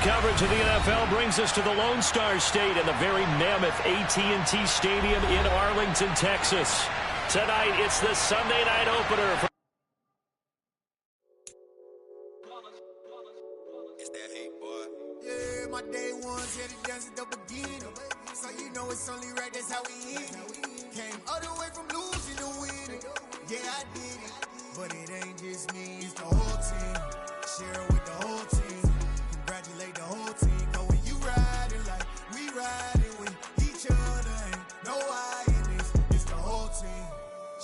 coverage of the NFL brings us to the Lone Star State and the very mammoth AT&T Stadium in Arlington, Texas. Tonight, it's the Sunday night opener. It's that hate, boy. Yeah, my day ones had it dance at the beginning. So you know it's only right, that's how we end it. Came all the way from losing to winning. Yeah, I did it. But it ain't just me, it's the whole team. Share it with the whole team. Congratulate the whole team. Cause when you riding like we riding with each other, ain't no I in this. It's the whole team.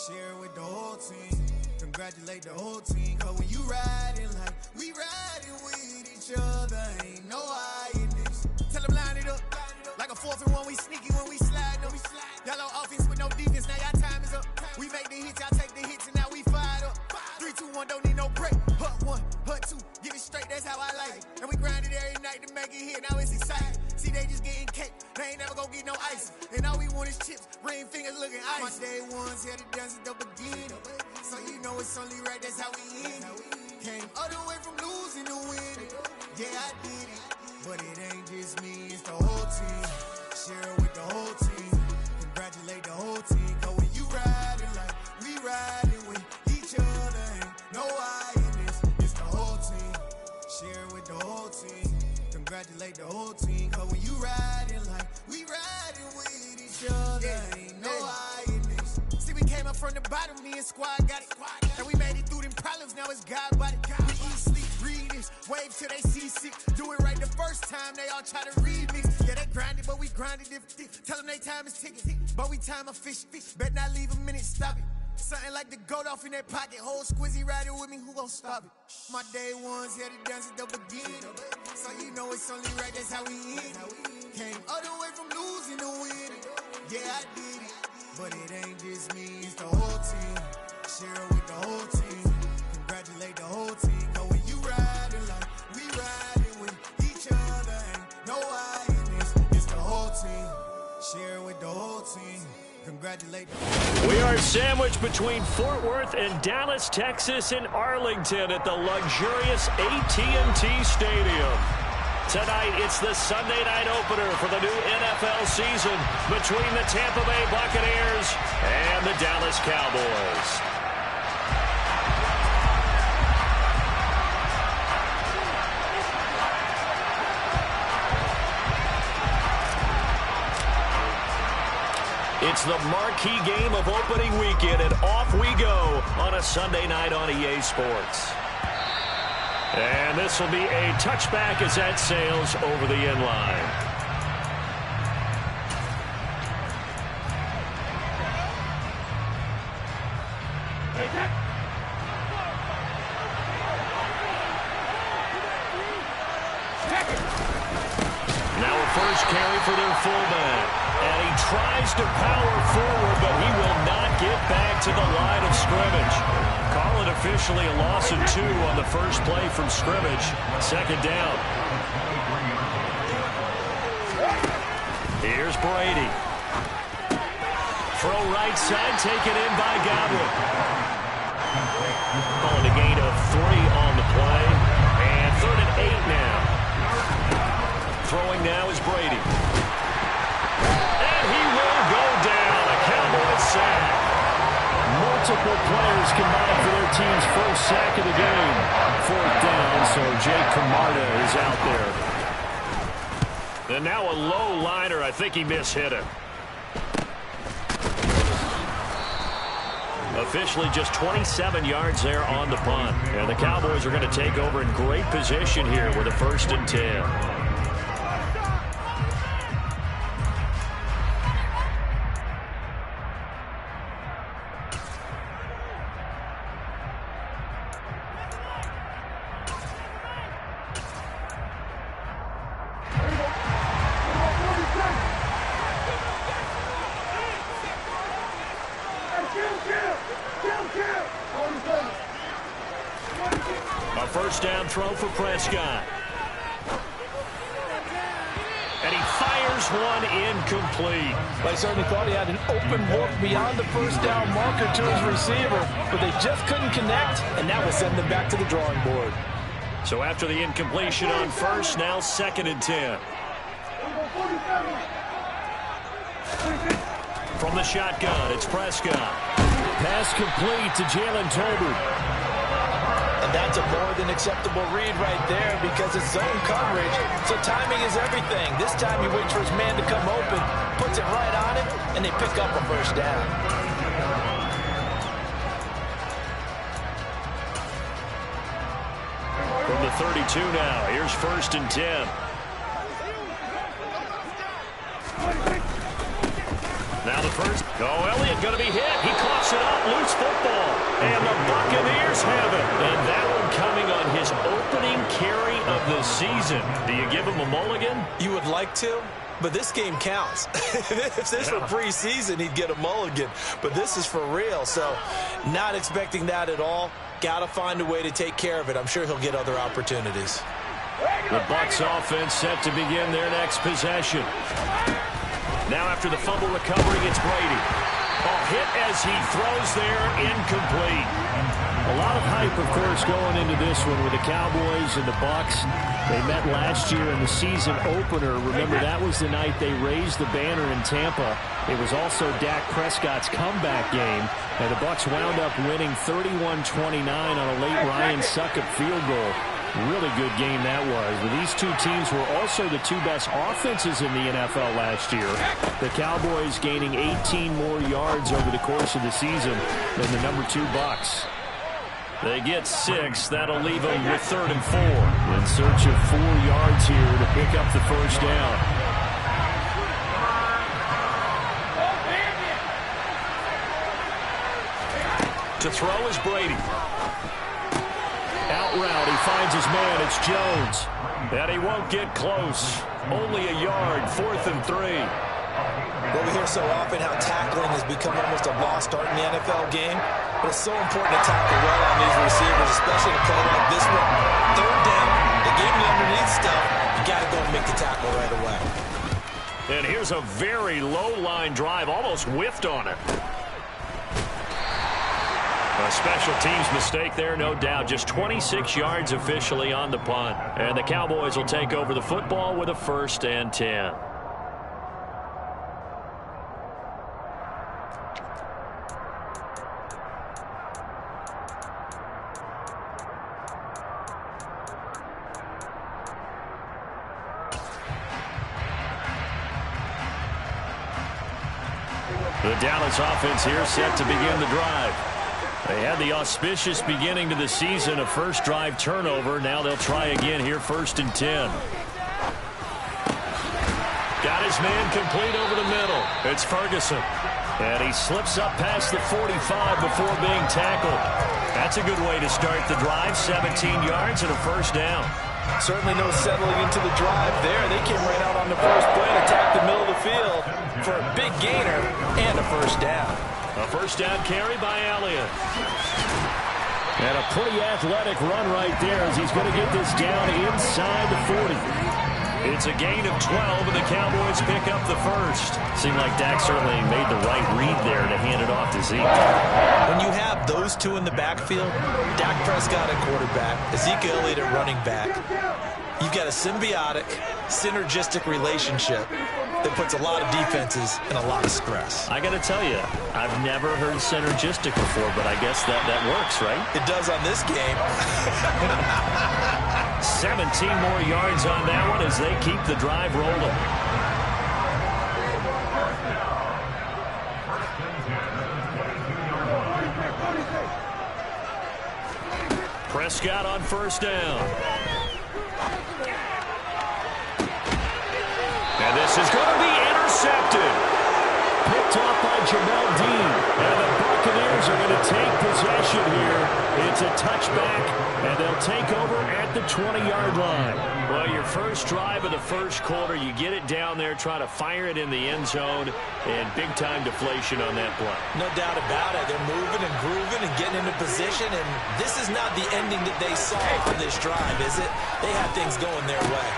Share it with the whole team. Congratulate the whole team. Cause when you riding like we riding with each other, ain't no I in this. Tell them line it up. Like a 4th and 1, we sneaky when we slide them. Yellow offense with no defense, now y'all time is up. We make the hits, y'all take the hits, and now we fired up. 3, 2, 1, don't need no break. Hut 1, hut 2, get it straight, that's how I like it. And we grind it every night to make it hit, now it's exciting. See, they just getting cake, they ain't never gonna get no ice. And all we want is chips, ring fingers looking ice. My day ones had it dance at the beginning. So you know it's only right, that's how we end it. Came all the way from losing to winning. Yeah, I did it. But it ain't just me, it's the whole team. Share it with the whole team. Congratulate the whole team. Cause when you riding like we riding with each other, ain't no I in this. It's the whole team. Share it with the whole team. Congratulate the whole team. Cause when you riding like we riding with each other, ain't no I in this. See, we came up from the bottom, me and squad got it. And we made it through them problems, now it's God body. We eat, sleep, read this, wave till they see sick. Do it right the first time, they all try to remix. Yeah, they grinded, but we grinded different. Tell them they time is ticking, but we time a fish. Bet not leave a minute, stop it. Something like the goat off in that pocket. Whole squizzy riding with me, who gon' stop it? My day ones had it dance at the beginning. So you know it's only right, that's how we end it. Came all the way from losing to winning. Yeah, I did it. But it ain't just me, it's the whole team. Share it with the whole team. Congratulate the whole team. Cause when you riding like we riding with each other, ain't no I in this. It's the whole team. Share it with the whole team. Congratulate the whole team. We are sandwiched between Fort Worth and Dallas, Texas, and Arlington at the luxurious AT&T Stadium. Tonight, it's the Sunday night opener for the new NFL season between the Tampa Bay Buccaneers and the Dallas Cowboys. It's the marquee game of opening weekend, and off we go on a Sunday night on EA Sports. And this will be a touchback as that sails over the end line. Now a first carry for their fullback. And he tries to power forward, but he will not get back to the line of scrimmage. Call it officially a loss of 2 on the first play from scrimmage. Second down. Here's Brady. Throw right side, taken in by Godwin. Calling a gain of 3 on the play. And 3rd and 8 now. Throwing now is Brady. And he will go down. A Cowboys sack. Multiple players combined for their team's first sack of the game. 4th down, so Jake Camarda is out there. And now a low liner. I think he mishit it. Officially just 27 yards there on the punt. And the Cowboys are going to take over in great position here with a 1st and 10. A first down throw for Prescott. And he fires one incomplete. I certainly thought he had an open look beyond the first down marker to his receiver, but they just couldn't connect, and that will send them back to the drawing board. So after the incompletion on first, now 2nd and 10. From the shotgun, it's Prescott. Pass complete to Jalen Tolbert. And that's a more than acceptable read right there because it's zone coverage, so timing is everything. This time he waits for his man to come open, puts it right on it, and they pick up a first down. From the 32 now, here's 1st and 10. Now the first. Oh, Elliott going to be hit. He coughs it up. Loose football. And the Buccaneers have it. And that one coming on his opening carry of the season. Do you give him a mulligan? You would like to, but this game counts. If this were preseason, he'd get a mulligan. But this is for real, so not expecting that at all. Got to find a way to take care of it. I'm sure he'll get other opportunities. The Bucs offense set to begin their next possession. Now after the fumble recovery, it's Brady. Hit as he throws there, incomplete. A lot of hype, of course, going into this one with the Cowboys and the Bucs. They met last year in the season opener. Remember, that was the night they raised the banner in Tampa. It was also Dak Prescott's comeback game, and the Bucs wound up winning 31-29 on a late Ryan Succop field goal. Really good game that was. But these two teams were also the two best offenses in the NFL last year. The Cowboys gaining 18 more yards over the course of the season than the number 2 Bucs. They get 6. That'll leave them with 3rd and 4. In search of 4 yards here to pick up the first down. To throw is Brady. Out route, he finds his man. It's Jones. And he won't get close. Only a yard, 4th and 3. Well, we hear so often how tackling has become almost a lost art in the NFL game. But it's so important to tackle well on these receivers, especially in a play like this one. 3rd down, they gave him the underneath stuff. You got to go and make the tackle right away. And here's a very low-line drive, almost whiffed on it. A special teams mistake there, no doubt. Just 26 yards officially on the punt. And the Cowboys will take over the football with a 1st and 10. The Dallas offense here set to begin the drive. They had the auspicious beginning to the season, a first drive turnover. Now they'll try again here, 1st and 10. Got his man complete over the middle. It's Ferguson. And he slips up past the 45 before being tackled. That's a good way to start the drive. 17 yards and a 1st down. Certainly no settling into the drive there. They came right out on the first play and attacked the middle of the field for a big gainer and a 1st down. A 1st down carry by Elliott. And a pretty athletic run right there as he's going to get this down inside the 40. It's a gain of 12, and the Cowboys pick up the 1st. Seemed like Dak certainly made the right read there to hand it off to Zeke. When you have those two in the backfield, Dak Prescott at quarterback, Ezekiel Elliott at running back, you've got a symbiotic, synergistic relationship that puts a lot of defenses in a lot of stress. I got to tell you, I've never heard synergistic before, but I guess that works, right? It does on this game. 17 more yards on that one as they keep the drive rolling. Prescott on 1st down. And this is going to be intercepted. Picked off by Jamel Dean. And the Buccaneers are going to take possession here. It's a touchback, and they'll take over at the 20-yard line. Well, your first drive of the first quarter, you get it down there, try to fire it in the end zone, and big-time deflation on that play. No doubt about it. They're moving and grooving and getting into position, and this is not the ending that they saw on this drive, is it? They had things going their way.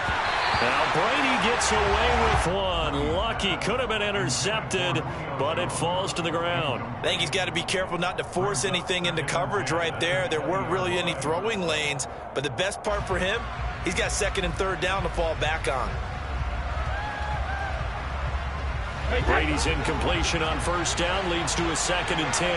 Now Brady gets away with one. Lucky, could have been intercepted, but it falls to the ground. I think he's got to be careful not to force anything into coverage right there. There weren't really any throwing lanes, but the best part for him, he's got second and third down to fall back on. Brady's incompletion on first down leads to a 2nd and 10.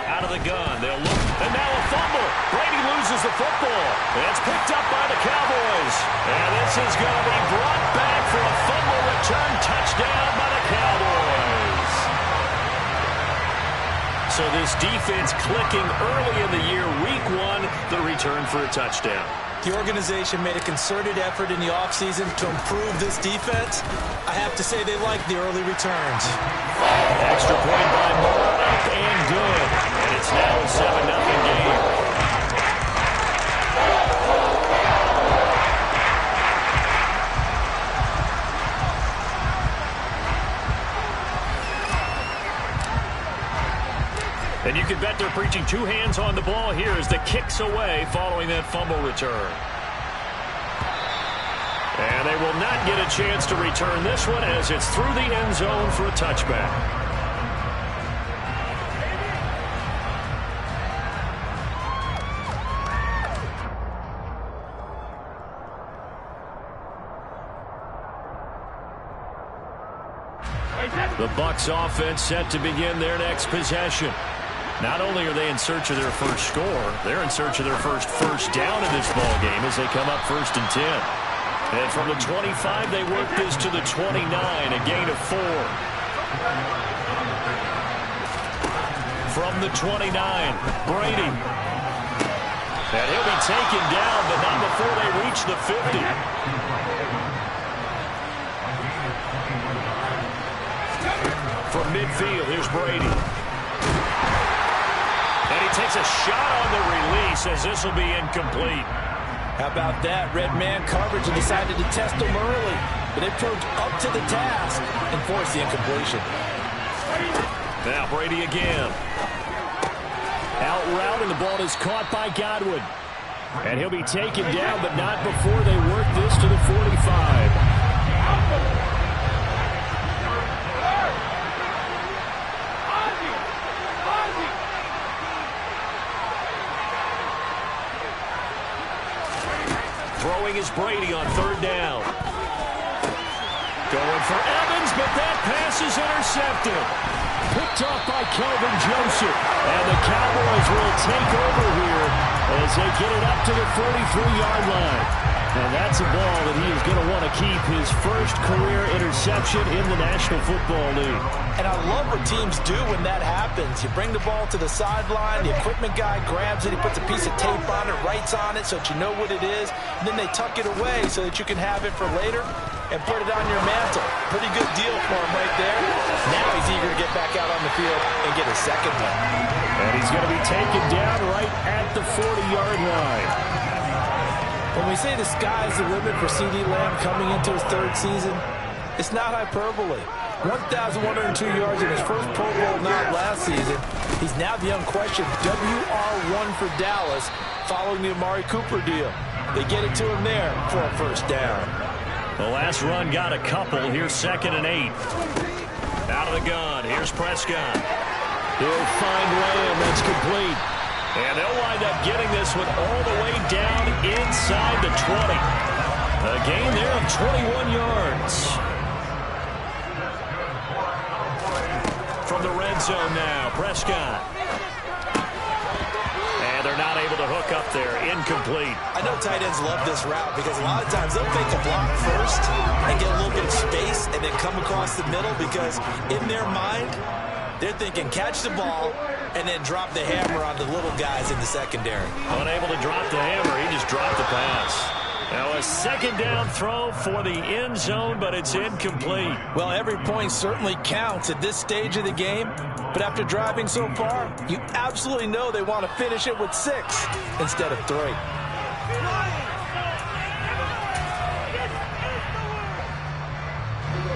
Out of the gun, they'll look, and now a fumble. Brady loses the football. It's picked up by the Cowboys. And this is going to be brought back for a fumble return touchdown by the Cowboys. So this defense clicking early in the year, week 1, the return for a touchdown. The organization made a concerted effort in the offseason to improve this defense. I have to say they like the early returns. Extra point by Moore, up and good. And it's now a 7-0 game. And you can bet they're preaching 2 hands on the ball here as the kick's away following that fumble return. And they will not get a chance to return this one as it's through the end zone for a touchback. The Bucs offense set to begin their next possession. Not only are they in search of their first score, they're in search of their first down in this ball game as they come up 1st and 10. And from the 25, they work this to the 29, a gain of 4. From the 29, Brady. And he'll be taken down, but not before they reach the 50. From midfield, here's Brady. And he takes a shot on the release as this will be incomplete. How about that? Red man coverage and decided to test him early. But they proved up to the task and forced the incompletion. Now Brady again. Out route, and the ball is caught by Godwin. And he'll be taken down, but not before they work this to the 45. Throwing is Brady on 3rd down. Going for Evans, but that pass is intercepted. Picked off by Kelvin Joseph. And the Cowboys will take over here as they get it up to the 43-yard line. And that's a ball that he is going to want to keep, his first career interception in the National Football League. And I love what teams do when that happens. You bring the ball to the sideline, the equipment guy grabs it, he puts a piece of tape on it, writes on it so that you know what it is, and then they tuck it away so that you can have it for later and put it on your mantle. Pretty good deal for him right there. Now he's eager to get back out on the field and get his second one. And he's going to be taken down right at the 40-yard line. When we say the sky's the limit for C.D. Lamb coming into his 3rd season, it's not hyperbole. 1,102 yards in his first Pro Bowl nod last season. He's now the unquestioned WR1 for Dallas following the Amari Cooper deal. They get it to him there for a first down. The last run got a couple. Here's 2nd and 8. Out of the gun. Here's Prescott. He'll find Lamb. That's complete. And they'll wind up getting this one all the way down inside the 20. A gain there of 21 yards. From the red zone now, Prescott. And they're not able to hook up there. Incomplete. I know tight ends love this route because a lot of times they'll fake a block first and get a little bit of space and then come across the middle because in their mind, they're thinking catch the ball and then drop the hammer on the little guys in the secondary. Unable to drop the hammer, he just dropped the pass. Now a 2nd down throw for the end zone, but it's incomplete. Well, every point certainly counts at this stage of the game, but after driving so far, you absolutely know they want to finish it with 6 instead of 3.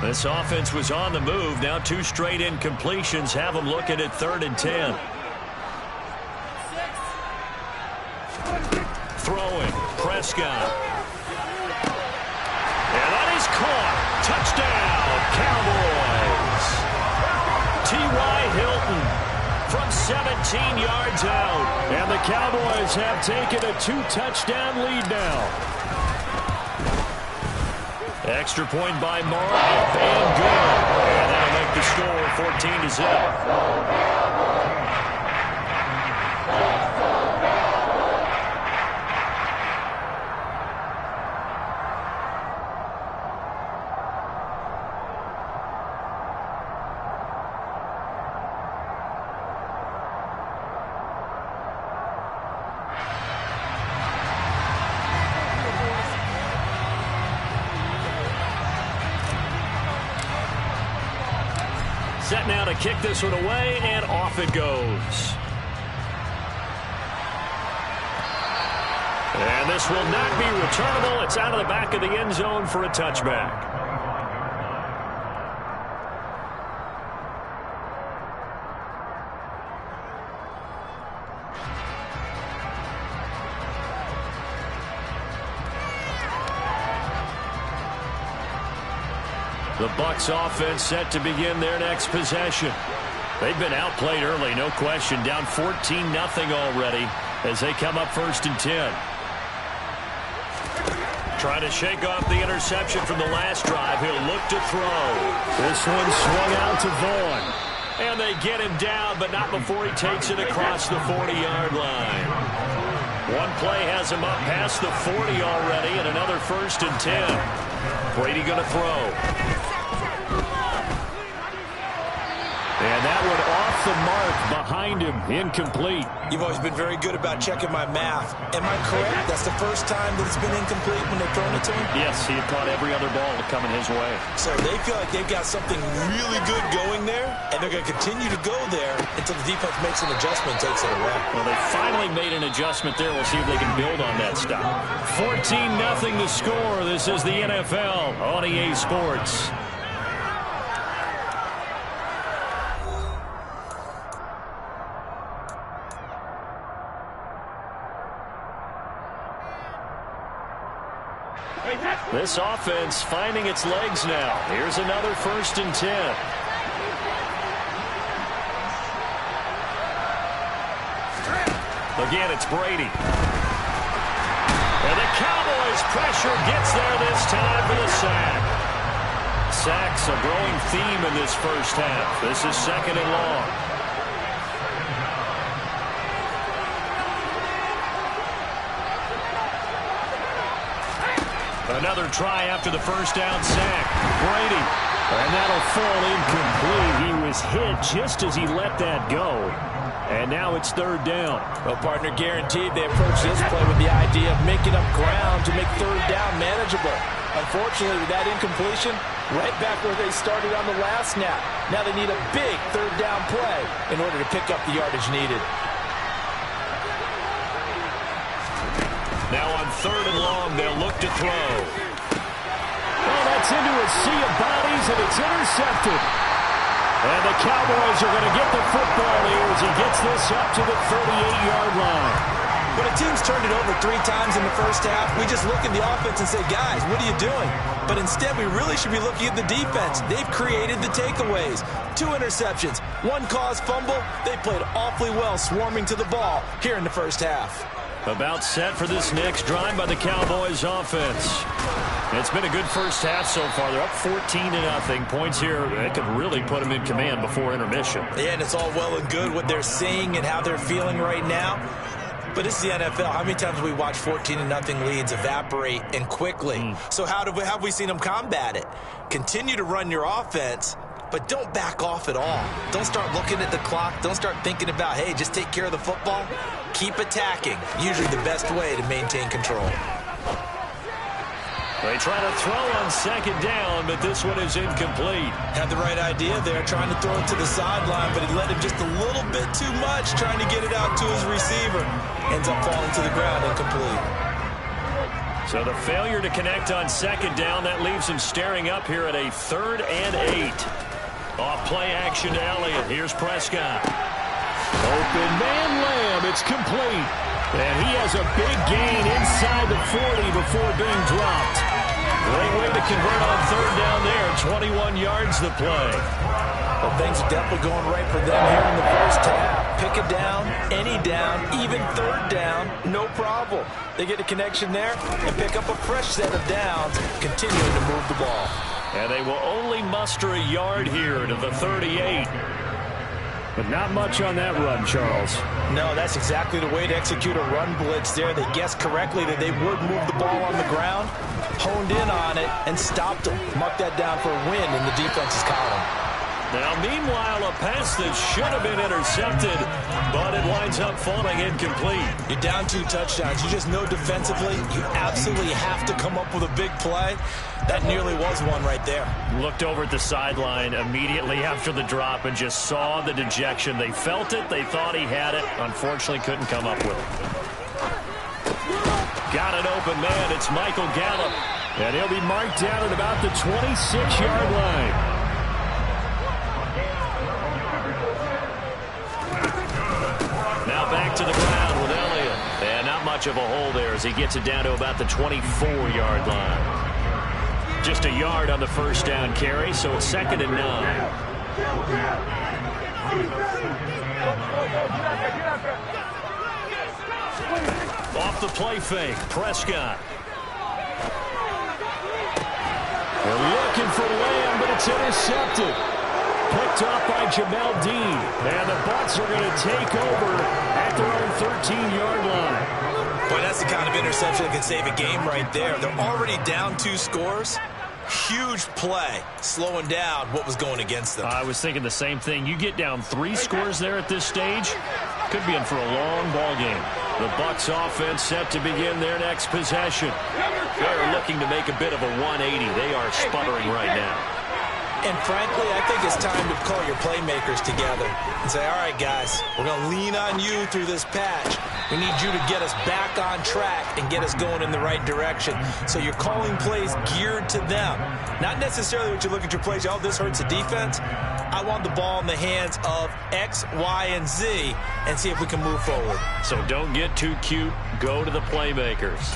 This offense was on the move. Now 2 straight incompletions have them looking at 3rd and 10. Prescott. And that is caught. Touchdown, Cowboys. T.Y. Hilton from 17 yards out. And the Cowboys have taken a 2-touchdown lead now. Extra point by Mark, and good. And that'll make the score 14-0. Set now to kick this one away, and off it goes. And this will not be returnable. It's out of the back of the end zone for a touchback. The Bucs offense set to begin their next possession. They've been outplayed early, no question. Down 14-0 already as they come up 1st and 10. Trying to shake off the interception from the last drive. He'll look to throw. This one swung out to Vaughn. And they get him down, but not before he takes it across the 40-yard line. One play has him up past the 40 already, and another 1st and 10. Brady going to throw. And that one off the mark behind him, incomplete. You've always been very good about checking my math. Am I correct? That's the first time that it's been incomplete when they've thrown it to him? Yes, he had caught every other ball coming his way. So they feel like they've got something really good going there, and they're going to continue to go there until the defense makes an adjustment and takes it away. Well, they finally made an adjustment there. We'll see if they can build on that stop. 14-0 to score. This is the NFL on EA Sports. This offense finding its legs now. Here's another 1st and 10. Again, it's Brady. And the Cowboys' pressure gets there this time for the sack. Sacks a growing theme in this first half. This is 2nd and long. Another try after the first down sack. Brady. And that'll fall incomplete. He was hit just as he let that go. And now it's 3rd down. Well, partner, guaranteed they approach this play with the idea of making up ground to make 3rd down manageable. Unfortunately, with that incompletion, right back where they started on the last snap. Now they need a big 3rd down play in order to pick up the yardage needed. Now on 3rd and long, they'll look to throw. Oh, that's into a sea of bodies, and it's intercepted. And the Cowboys are going to get the football here as he gets this up to the 38-yard line. When a team's turned it over 3 times in the first half, we just look at the offense and say, guys, what are you doing? But instead, we really should be looking at the defense. They've created the takeaways. 2 interceptions, 1 caused fumble. They played awfully well swarming to the ball here in the first half. About set for this next drive by the Cowboys offense. It's been a good first half so far. They're up 14-0. Points here that could really put them in command before intermission. Yeah, and it's all well and good what they're seeing and how they're feeling right now. But it's the NFL. How many times have we watched 14-0 leads evaporate and quickly? So how have we seen them combat it? Continue to run your offense, but don't back off at all. Don't start looking at the clock. Don't start thinking about, hey, just take care of the football. Keep attacking. Usually the best way to maintain control. They try to throw on 2nd down, but this one is incomplete. Had the right idea there, trying to throw it to the sideline, but he let him just a little bit too much, trying to get it out to his receiver. Ends up falling to the ground incomplete. So the failure to connect on 2nd down, that leaves him staring up here at a 3rd and 8. Off play action to Elliott. Here's Prescott. Open man Lamb. It's complete. And he has a big gain inside the 40 before being dropped. Great way to convert on third down there. 21 yards the play. Well, things are definitely going right for them here in the first half. Pick a down, any down, even third down, no problem. They get a connection there and pick up a fresh set of downs, continuing to move the ball. And they will only muster a yard here to the 38. But not much on that run, Charles. No, that's exactly the way to execute a run blitz there. They guessed correctly that they would move the ball on the ground, honed in on it, and stopped them. Mark that down for a win in the defense's column. Now, meanwhile, a pass that should have been intercepted, but it winds up falling incomplete. You're down 2 touchdowns. You just know defensively you absolutely have to come up with a big play. That nearly was one right there. Looked over at the sideline immediately after the drop and just saw the dejection. They felt it. They thought he had it. Unfortunately, couldn't come up with it. Got an open man. It's Michael Gallup. And he'll be marked down at about the 26-yard line. Now back to the ground with Elliott. And not much of a hole there as he gets it down to about the 24-yard line. Just a yard on the first down carry, so it's 2nd and 9. Off the play fake, Prescott. They're looking for Lamb, but it's intercepted. Picked off by Jamel Dean. And the Bucs are going to take over at their own 13-yard line. Boy, that's the kind of interception that can save a game right there. They're already down 2 scores. Huge play, slowing down what was going against them. I was thinking the same thing. You get down 3 scores there at this stage, could be in for a long ball game. The Bucs offense set to begin their next possession. They're looking to make a bit of a 180. They are sputtering right now. And frankly, I think it's time to call your playmakers together and say, all right, guys, we're going to lean on you through this patch. We need you to get us back on track and get us going in the right direction. So you're calling plays geared to them. Not necessarily what you look at your plays, oh, this hurts the defense. I want the ball in the hands of X, Y, and Z and see if we can move forward. So don't get too cute. Go to the playmakers.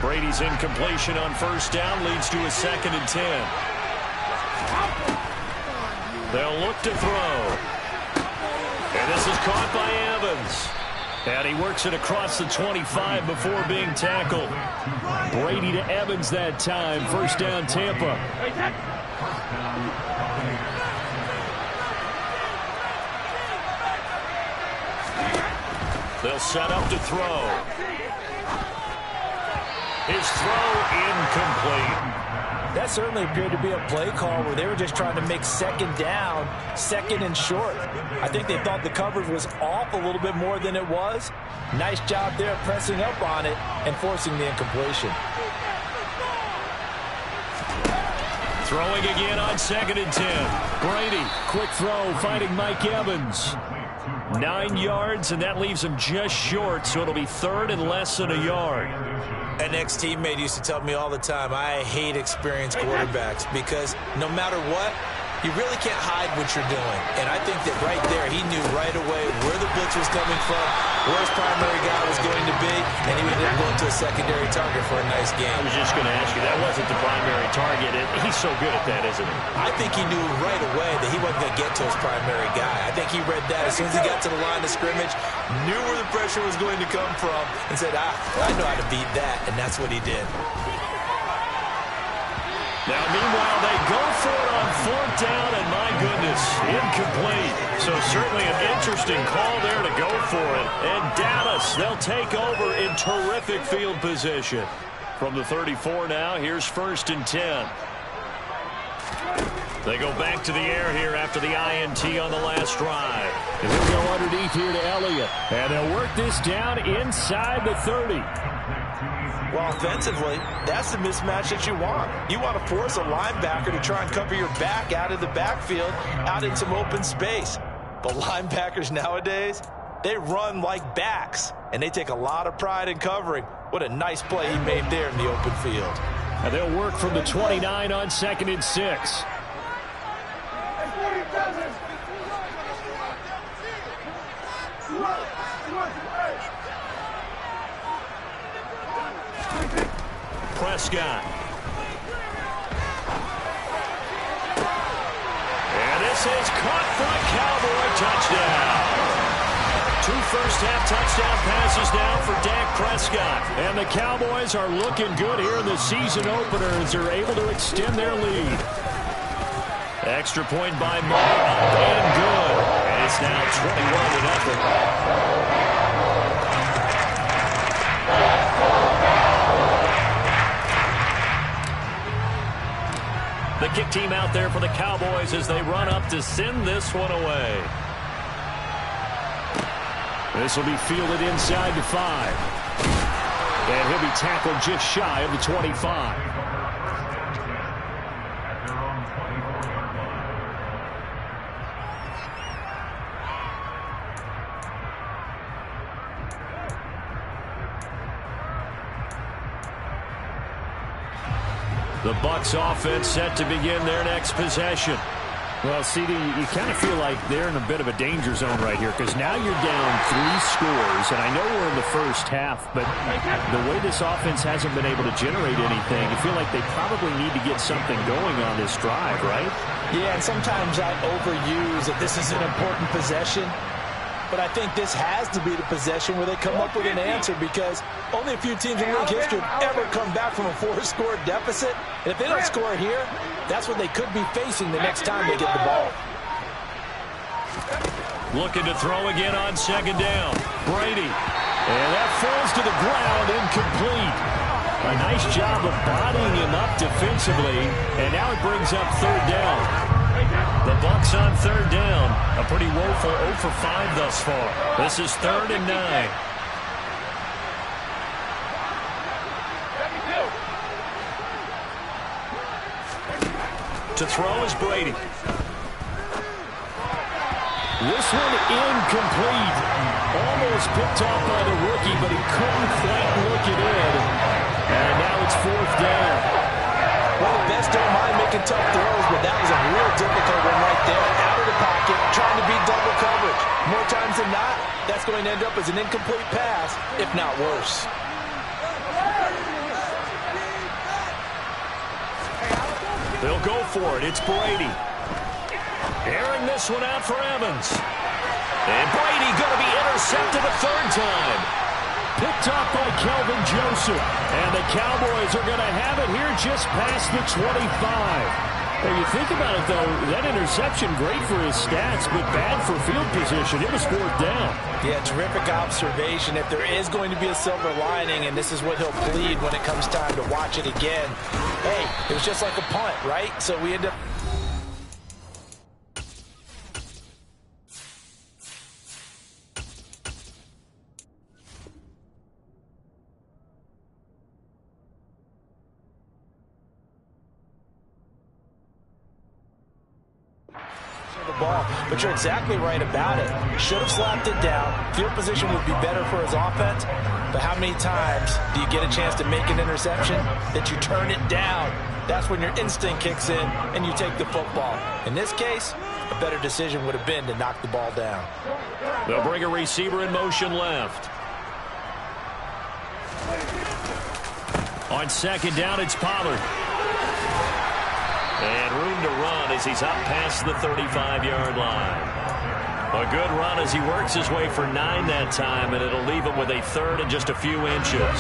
Brady's incompletion on first down leads to a 2nd and 10. They'll look to throw. And this is caught by Evans. And he works it across the 25 before being tackled. Brady to Evans that time. First down, Tampa. They'll set up to throw. His throw incomplete. That certainly appeared to be a play call where they were just trying to make 2nd down, 2nd and short. I think they thought the coverage was off a little bit more than it was. Nice job there pressing up on it and forcing the incompletion. Throwing again on 2nd and 10. Brady, quick throw, finding Mike Evans. 9 yards, and that leaves him just short, so it'll be 3rd and less than a yard. An ex-teammate used to tell me all the time, I hate experienced quarterbacks because no matter what, you really can't hide what you're doing. And I think that right there, he knew right away where the blitz was coming from, where his primary guy was going to be, and he ended up going to a secondary target for a nice game. I was just going to ask you, that wasn't the primary target. He's so good at that, isn't he? I think he knew right away that he wasn't going to get to his primary guy. I think he read that as soon as he got to the line of scrimmage, knew where the pressure was going to come from, and said, I know how to beat that, and that's what he did. Now, meanwhile, they go for it on 4th down, and my goodness, incomplete. So certainly an interesting call there to go for it. And Dallas, they'll take over in terrific field position. From the 34 now, here's 1st and 10. They go back to the air here after the INT on the last drive. And they'll go underneath here to Elliott. And they'll work this down inside the 30. Well, offensively, that's the mismatch that you want. You want to force a linebacker to try and cover your back out of the backfield, out in some open space. But linebackers nowadays, they run like backs, and they take a lot of pride in covering. What a nice play he made there in the open field. And they'll work from the 29 on 2nd and 6. Prescott. And this is caught for a Cowboy touchdown. 2 first-half touchdown passes now for Dak Prescott. And the Cowboys are looking good here in the season opener as they're able to extend their lead. Extra point by Moore, up and good. And it's now 21-0. The kick team out there for the Cowboys as they run up to send this one away. This will be fielded inside the 5. And he'll be tackled just shy of the 25. The Bucs offense set to begin their next possession. Well, CD, you kind of feel like they're in a bit of a danger zone right here because now you're down 3 scores, and I know we're in the first half, but the way this offense hasn't been able to generate anything, you feel like they probably need to get something going on this drive, right? Yeah, and sometimes I overuse that this is an important possession, but I think this has to be the possession where they come up with an answer because only a few teams in league history have ever come back from a 4-score deficit. And if they don't score here, that's what they could be facing the next time they get the ball. Looking to throw again on second down. Brady. And that falls to the ground, incomplete. A nice job of bodying him up defensively, and now it brings up third down. The Bucs on third down. A pretty woeful 0 for 5 thus far. This is 3rd and 9. To throw is Brady. This one incomplete. Almost picked off by the rookie, but he couldn't quite look it in. And now it's 4th down. Well, the best don't mind making tough throws, but that was a real difficult one right there. Out of the pocket, trying to beat double coverage. More times than not, that's going to end up as an incomplete pass, if not worse. They'll go for it. It's Brady. Airing this one out for Evans. And Brady going to be intercepted a 3rd time. Picked off by Kelvin Joseph. And the Cowboys are going to have it here just past the 25. Well, you think about it, though, that interception, great for his stats, but bad for field position. It was 4th down. Yeah, terrific observation. If there is going to be a silver lining, and this is what he'll plead when it comes time to watch it again, hey, it was just like a punt, right? So we end up... ball, but you're exactly right about it. Should have slapped it down. Field position would be better for his offense, but how many times do you get a chance to make an interception that you turn it down? That's when your instinct kicks in and you take the football. In this case, a better decision would have been to knock the ball down. They'll bring a receiver in motion left. On second down, it's Pollard. And room to run as he's up past the 35-yard line. A good run as he works his way for 9 that time, and it'll leave him with a 3rd and just a few inches.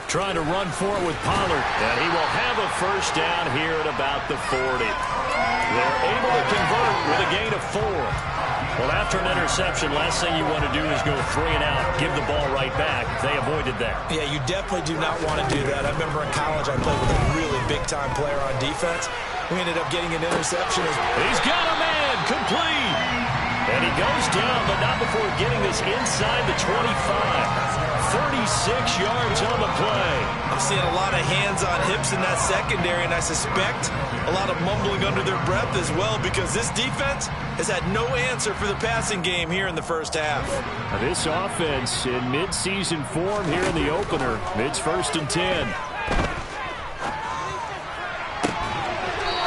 Trying to run for it with Pollard, and he will have a first down here at about the 40. They're able to convert with a gain of 4. Well, after an interception, last thing you want to do is go 3 and out, give the ball right back. They avoided that. Yeah, you definitely do not want to do that. I remember in college I played with a really big-time player on defense. We ended up getting an interception. He's got a man, complete. And he goes down, but not before getting this inside the 25. 36 yards on the play. I'm seeing a lot of hands on hips in that secondary, and I suspect a lot of mumbling under their breath as well, because this defense has had no answer for the passing game here in the first half. This offense in mid-season form here in the opener. It's 1st and 10.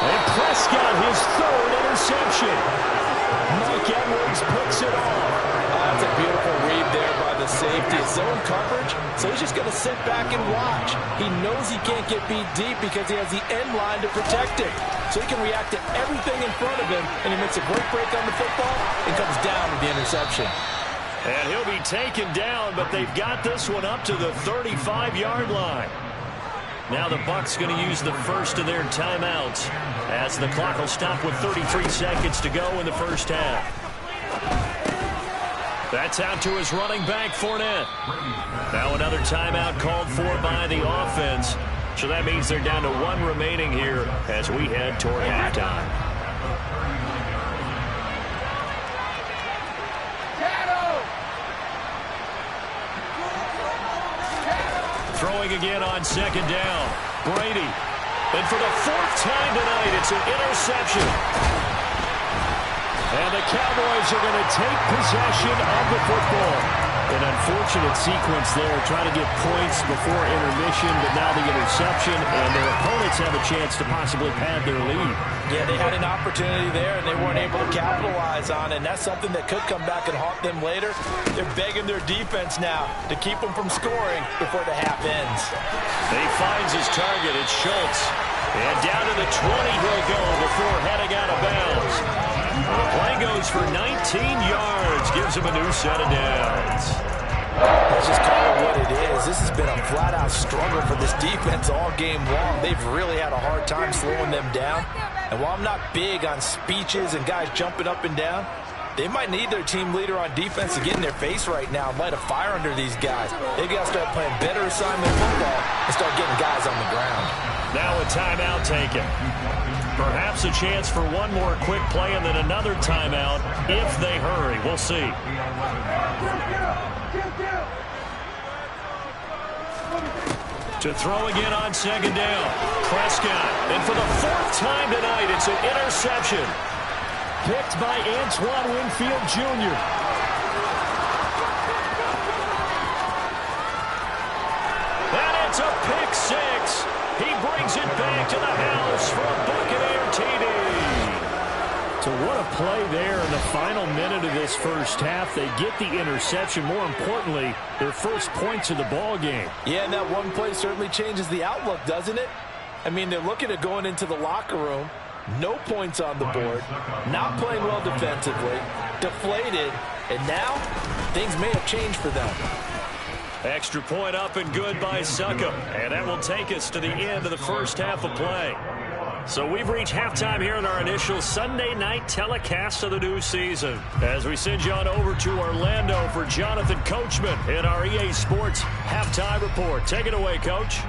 And Prescott, his 3rd interception. Mike Edwards picks it off. That's a beautiful read there by the safety. Zone coverage, so he's just going to sit back and watch. He knows he can't get beat deep because he has the end line to protect him. So he can react to everything in front of him, and he makes a great break on the football and comes down with the interception. And he'll be taken down, but they've got this one up to the 35-yard line. Now the Bucs going to use the first of their timeouts as the clock will stop with 33 seconds to go in the first half. That's out to his running back, Fournette. Now another timeout called for by the offense. So that means they're down to one remaining here as we head toward halftime. Throwing again on second down. Brady. And for the fourth time tonight, it's an interception. And the Cowboys are going to take possession of the football. An unfortunate sequence there, trying to get points before intermission, but now the interception, and their opponents have a chance to possibly pad their lead. Yeah, they had an opportunity there, and they weren't able to capitalize on it, and that's something that could come back and haunt them later. They're begging their defense now to keep them from scoring before the half ends. He finds his target. It's Schultz. And down to the 20 he'll go before heading out of bounds. The play goes for 19 yards. Gives him a new set of downs. Let's just call it what it is. This has been a flat-out struggle for this defense all game long. They've really had a hard time slowing them down. And while I'm not big on speeches and guys jumping up and down, they might need their team leader on defense to get in their face right now and light a fire under these guys. They've got to start playing better assignment football and start getting guys on the ground. Now a timeout taken. Perhaps a chance for one more quick play and then another timeout if they hurry. We'll see. To throw again on second down. Prescott. And for the fourth time tonight, it's an interception. Picked by Antoine Winfield Jr. And it's a pick six. He brings it back to the house for a Buccaneer TD. So what a play there in the final minute of this first half. They get the interception. More importantly, their first points of the ball game. Yeah, and that one play certainly changes the outlook, doesn't it? I mean, they're looking at going into the locker room. No points on the board. Not playing well defensively. Deflated. And now, things may have changed for them. Extra point up and good by Succop. And that will take us to the end of the first half of play. So we've reached halftime here in our initial Sunday night telecast of the new season. As we send you on over to Orlando for Jonathan Coachman in our EA Sports Halftime Report. Take it away, Coach.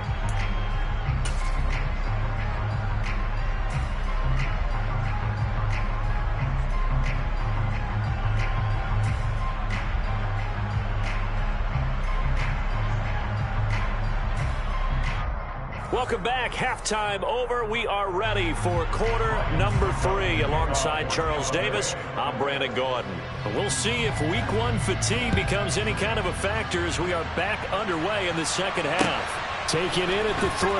Welcome back. Halftime over. We are ready for quarter number 3 alongside Charles Davis. I'm Brandon Gaudin. We'll see if week 1 fatigue becomes any kind of a factor as we are back underway in the second half. Taking in at the 3.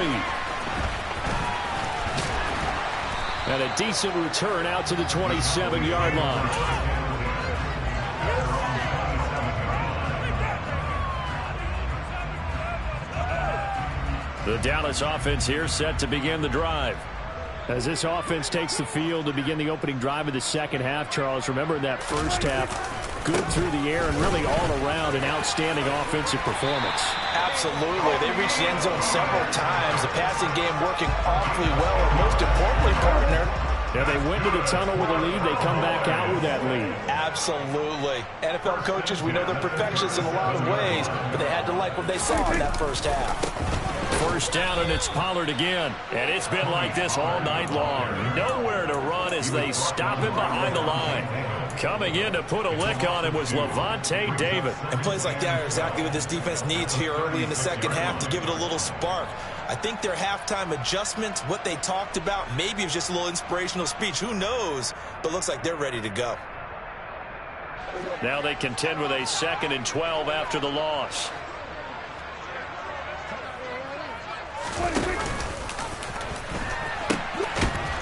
And a decent return out to the 27-yard line. The Dallas offense here set to begin the drive. As this offense takes the field to begin the opening drive of the second half, Charles, remember in that first half, good through the air and really all around an outstanding offensive performance. Absolutely. They reached the end zone several times. The passing game working awfully well. And most importantly, partner, yeah, they went to the tunnel with a lead. They come back out with that lead. Absolutely. NFL coaches, we know they're perfectionists in a lot of ways, but they had to like what they saw in that first half. First down, and it's Pollard again. And it's been like this all night long. Nowhere to run as they stop him behind the line. Coming in to put a lick on him was Levante David. And plays like that are exactly what this defense needs here early in the second half to give it a little spark. I think their halftime adjustments, what they talked about, maybe it was just a little inspirational speech. Who knows? But looks like they're ready to go. Now they contend with a 2nd and 12 after the loss.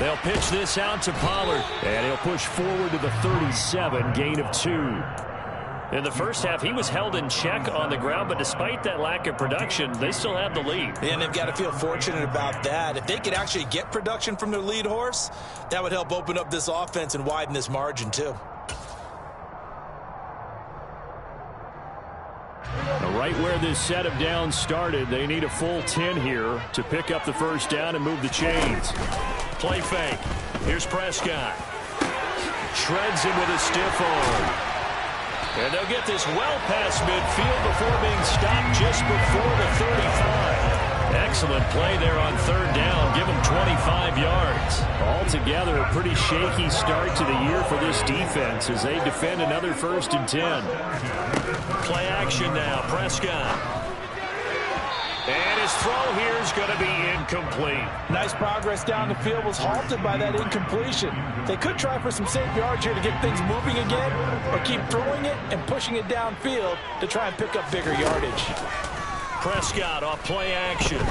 They'll pitch this out to Pollard, and he'll push forward to the 37, gain of 2. In the first half, he was held in check on the ground, but despite that lack of production, they still have the lead. And they've got to feel fortunate about that. If they could actually get production from their lead horse, that would help open up this offense and widen this margin too. Right where this set of downs started, they need a full 10 here to pick up the first down and move the chains. Play fake. Here's Prescott. Shreds him with a stiff arm. And they'll get this well past midfield before being stopped just before the 35. Excellent play there on third down. Give them 25 yards. Altogether, a pretty shaky start to the year for this defense as they defend another 1st and 10. Play action now. Prescott. And his throw here is going to be incomplete. Nice progress down the field, was halted by that incompletion. They could try for some safe yards here to get things moving again, or keep throwing it and pushing it downfield to try and pick up bigger yardage. Prescott off play action.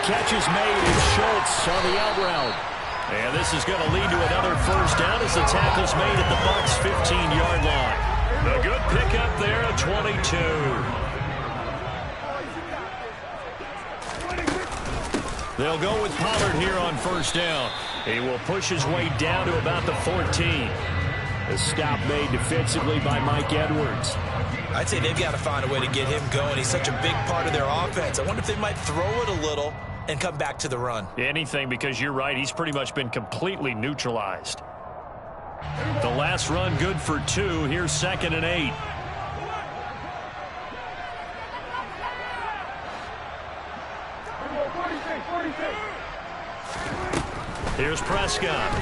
Catch is made, and Schultz on the out route. And this is going to lead to another first down as the tackle's made at the Bucs' 15-yard line. A good pickup there at 22. They'll go with Pollard here on first down. He will push his way down to about the 14. A stop made defensively by Mike Edwards. I'd say they've got to find a way to get him going. He's such a big part of their offense. I wonder if they might throw it a little and come back to the run. Anything, because you're right. He's pretty much been completely neutralized. The last run good for 2. Here's 2nd and 8. Here's Prescott.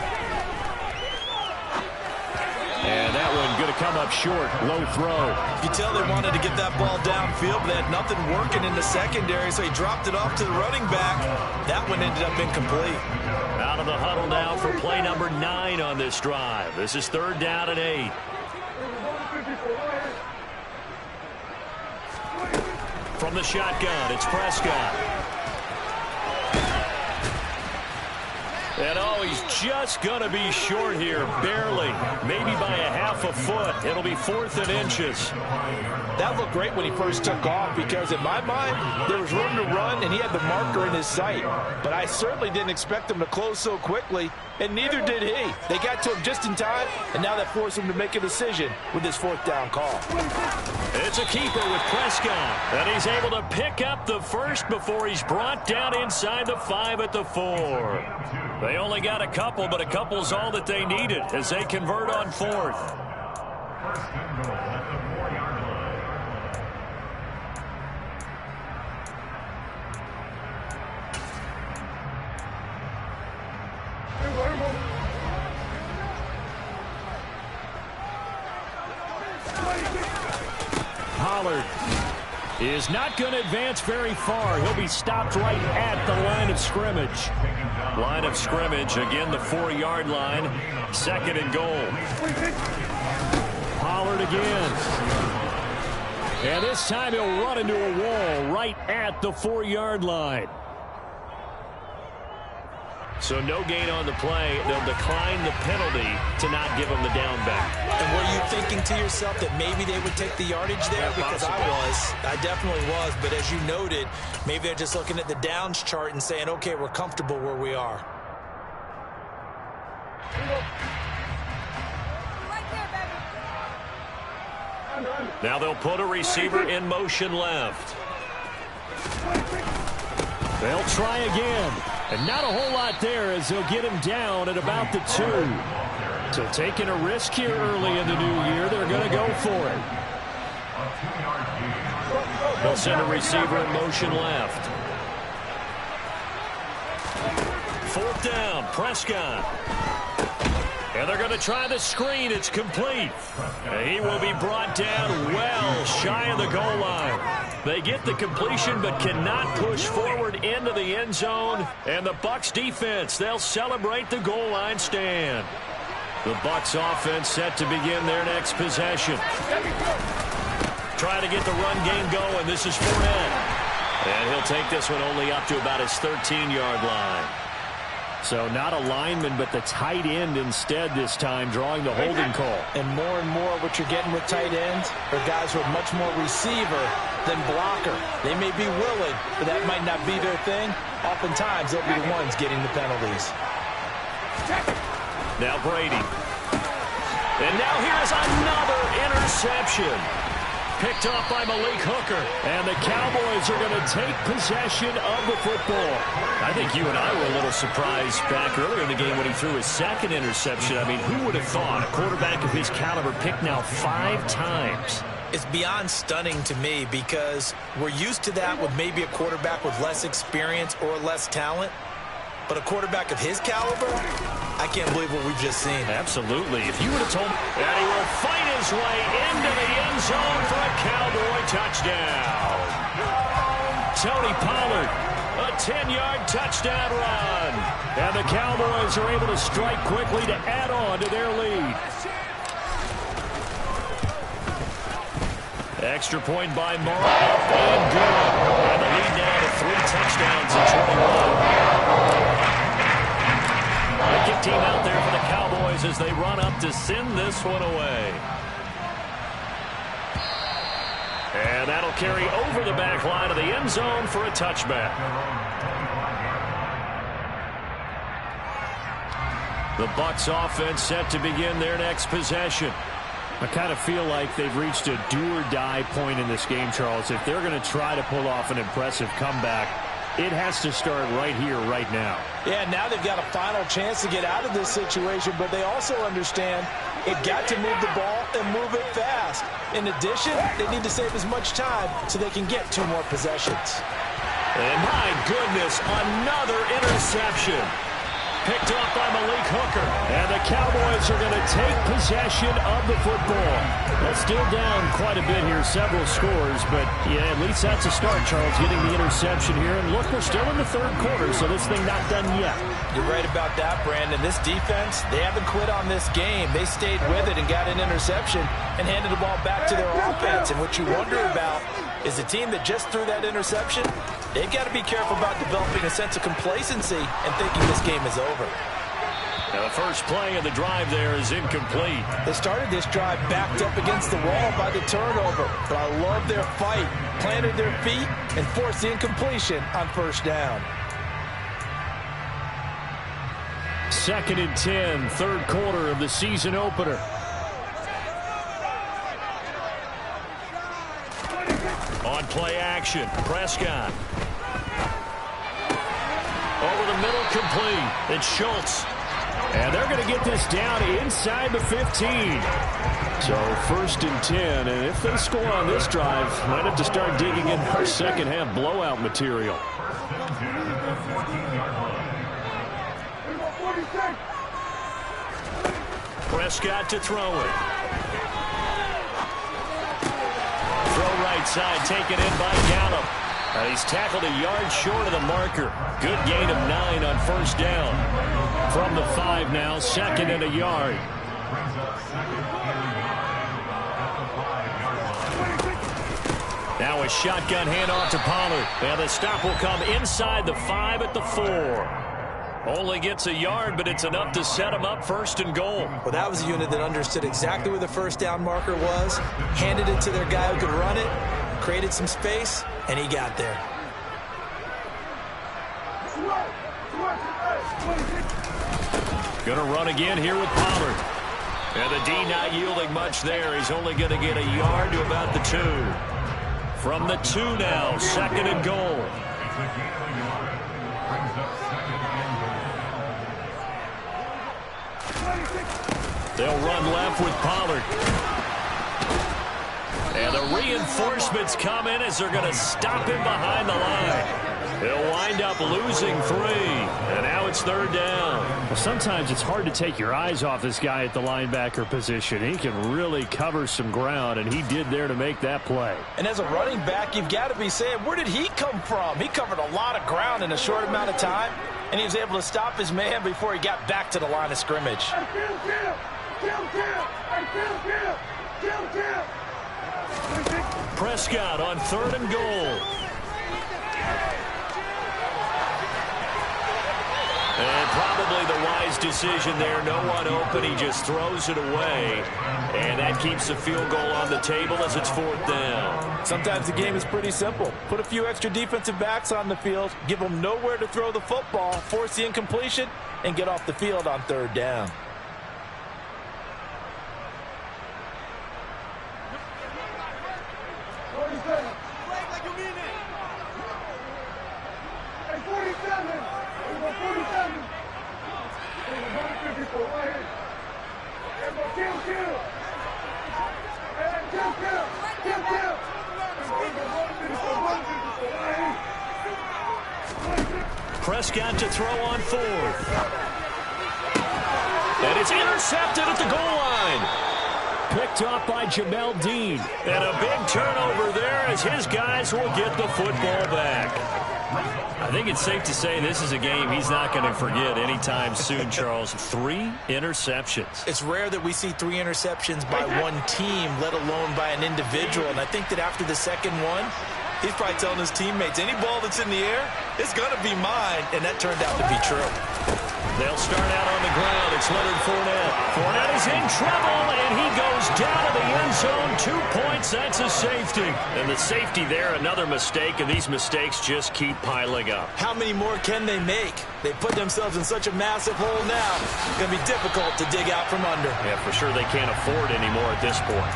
And that one going to come up short. Low throw. You tell they wanted to get that ball downfield, but they had nothing working in the secondary, so he dropped it off to the running back. That one ended up incomplete. Out of the huddle now for play number 9 on this drive. This is 3rd down and 8. From the shotgun, it's Prescott. And oh, he's just going to be short here, barely, maybe by a half a foot. It'll be 4th and inches. That looked great when he first took off because, in my mind, there was room to run and he had the marker in his sight. But I certainly didn't expect him to close so quickly, and neither did he. They got to him just in time, and now that forced him to make a decision with this 4th down call. It's a keeper with Prescott, and he's able to pick up the first before he's brought down inside the 5 at the 4. They only got a couple, but a couple's all that they needed as they convert on 4th. Pollard is not going to advance very far. He'll be stopped right at the line of scrimmage. Line of scrimmage, again, the 4-yard line. 2nd and goal. Pollard again. And this time he'll run into a wall right at the 4-yard line. So no gain on the play. They'll decline the penalty to not give him the down back. And were you thinking to yourself that maybe they would take the yardage there? Yeah, because I definitely was. But as you noted, maybe they're just looking at the downs chart and saying, okay, we're comfortable where we are. Now they'll put a receiver in motion left. They'll try again. And not a whole lot there as they'll get him down at about the 2. So taking a risk here early in the new year, they're going to go for it. They'll send a receiver in motion left. 4th down, Prescott. And they're going to try the screen. It's complete. And he will be brought down well shy of the goal line. They get the completion but cannot push forward into the end zone. And the Bucs defense, they'll celebrate the goal line stand. The Bucs offense set to begin their next possession. Try to get the run game going. This is Fournette. And he'll take this one only up to about his 13-yard line. So not a lineman, but the tight end instead this time, drawing the holding call. And more what you're getting with tight ends are guys who are much more receiver than blocker. They may be willing, but that might not be their thing. Oftentimes, they'll be the ones getting the penalties. Now Brady. And now here's another interception. Picked off by Malik Hooker. And the Cowboys are going to take possession of the football. I think you and I were a little surprised back earlier in the game when he threw his second interception. I mean, who would have thought a quarterback of his caliber picked now 5 times? It's beyond stunning to me because we're used to that with maybe a quarterback with less experience or less talent. But a quarterback of his caliber, I can't believe what we've just seen. Absolutely. If you would have told me that he will fight his way into the end zone for a Cowboy touchdown. Tony Pollard, a 10-yard touchdown run. And the Cowboys are able to strike quickly to add on to their lead. Extra point by Morrow. Up and good. And the lead now to 3 touchdowns in 21. Wicked team out there for the Cowboys as they run up to send this one away. And that'll carry over the back line of the end zone for a touchback. The Bucs offense set to begin their next possession. I kind of feel like they've reached a do-or-die point in this game, Charles. If they're going to try to pull off an impressive comeback, it has to start right here, right now. Yeah, now they've got a final chance to get out of this situation, but they also understand they've got to move the ball and move it fast. In addition, they need to save as much time so they can get 2 more possessions. And my goodness, another interception. Picked off by Malik Hooker. And the Cowboys are going to take possession of the football. That's still down quite a bit here, several scores. But, yeah, at least that's a start, Charles, getting the interception here. And look, we're still in the 3rd quarter, so this thing not done yet. You're right about that, Brandon. This defense, they haven't quit on this game. They stayed with it and got an interception and handed the ball back to their offense. And what you wonder about is the team that just threw that interception, they've got to be careful about developing a sense of complacency and thinking this game is over. Now the first play of the drive there is incomplete. They started this drive backed up against the wall by the turnover, but I love their fight, planted their feet, and forced the incompletion on 1st down. 2nd and 10, 3rd quarter of the season opener. On play action, Prescott. Over the middle, complete. It's Schultz. And they're going to get this down inside the 15. So 1st and 10, and if they score on this drive, might have to start digging in our second half blowout material. Prescott to throw it. Throw right side, taken in by Gallup. And he's tackled a yard short of the marker. Good gain of 9 on 1st down. From the 5 now, 2nd and a yard. Now a shotgun handoff to Pollard. And the stop will come inside the 5 at the 4. Only gets a yard, but it's enough to set him up 1st and goal. Well, that was a unit that understood exactly where the 1st down marker was, handed it to their guy who could run it, created some space, and he got there. Going to run again here with Pollard. And the D not yielding much there. He's only going to get a yard to about the 2. From the 2 now, 2nd and goal. They'll run left with Pollard. And the reinforcements come in as they're going to stop him behind the line. They'll wind up losing 3. And now it's 3rd down. Well, sometimes it's hard to take your eyes off this guy at the linebacker position. He can really cover some ground, and he did there to make that play. And as a running back, you've got to be saying, where did he come from? He covered a lot of ground in a short amount of time, and he was able to stop his man before he got back to the line of scrimmage. Prescott on 3rd and goal. And probably the wise decision there. No one open. He just throws it away. And that keeps the field goal on the table as it's 4th down. Sometimes the game is pretty simple. Put a few extra defensive backs on the field, give them nowhere to throw the football, force the incompletion, and get off the field on 3rd down. Prescott to throw on 4th. And it's intercepted at the goal line. Picked off by Jamel Dean. And a big turnover there as his guys will get the football back. I think it's safe to say this is a game he's not going to forget anytime soon, Charles. 3 interceptions. It's rare that we see 3 interceptions by one team, let alone by an individual. And I think that after the second one, he's probably telling his teammates, any ball that's in the air, it's going to be mine. And that turned out to be true. They'll start out on the ground. It's Leonard Fournette. Fournette is in trouble, and he goes down to the end zone. 2 points. That's a safety. And the safety there, another mistake, and these mistakes just keep piling up. How many more can they make? They put themselves in such a massive hole now. It's going to be difficult to dig out from under. Yeah, for sure they can't afford anymore at this point.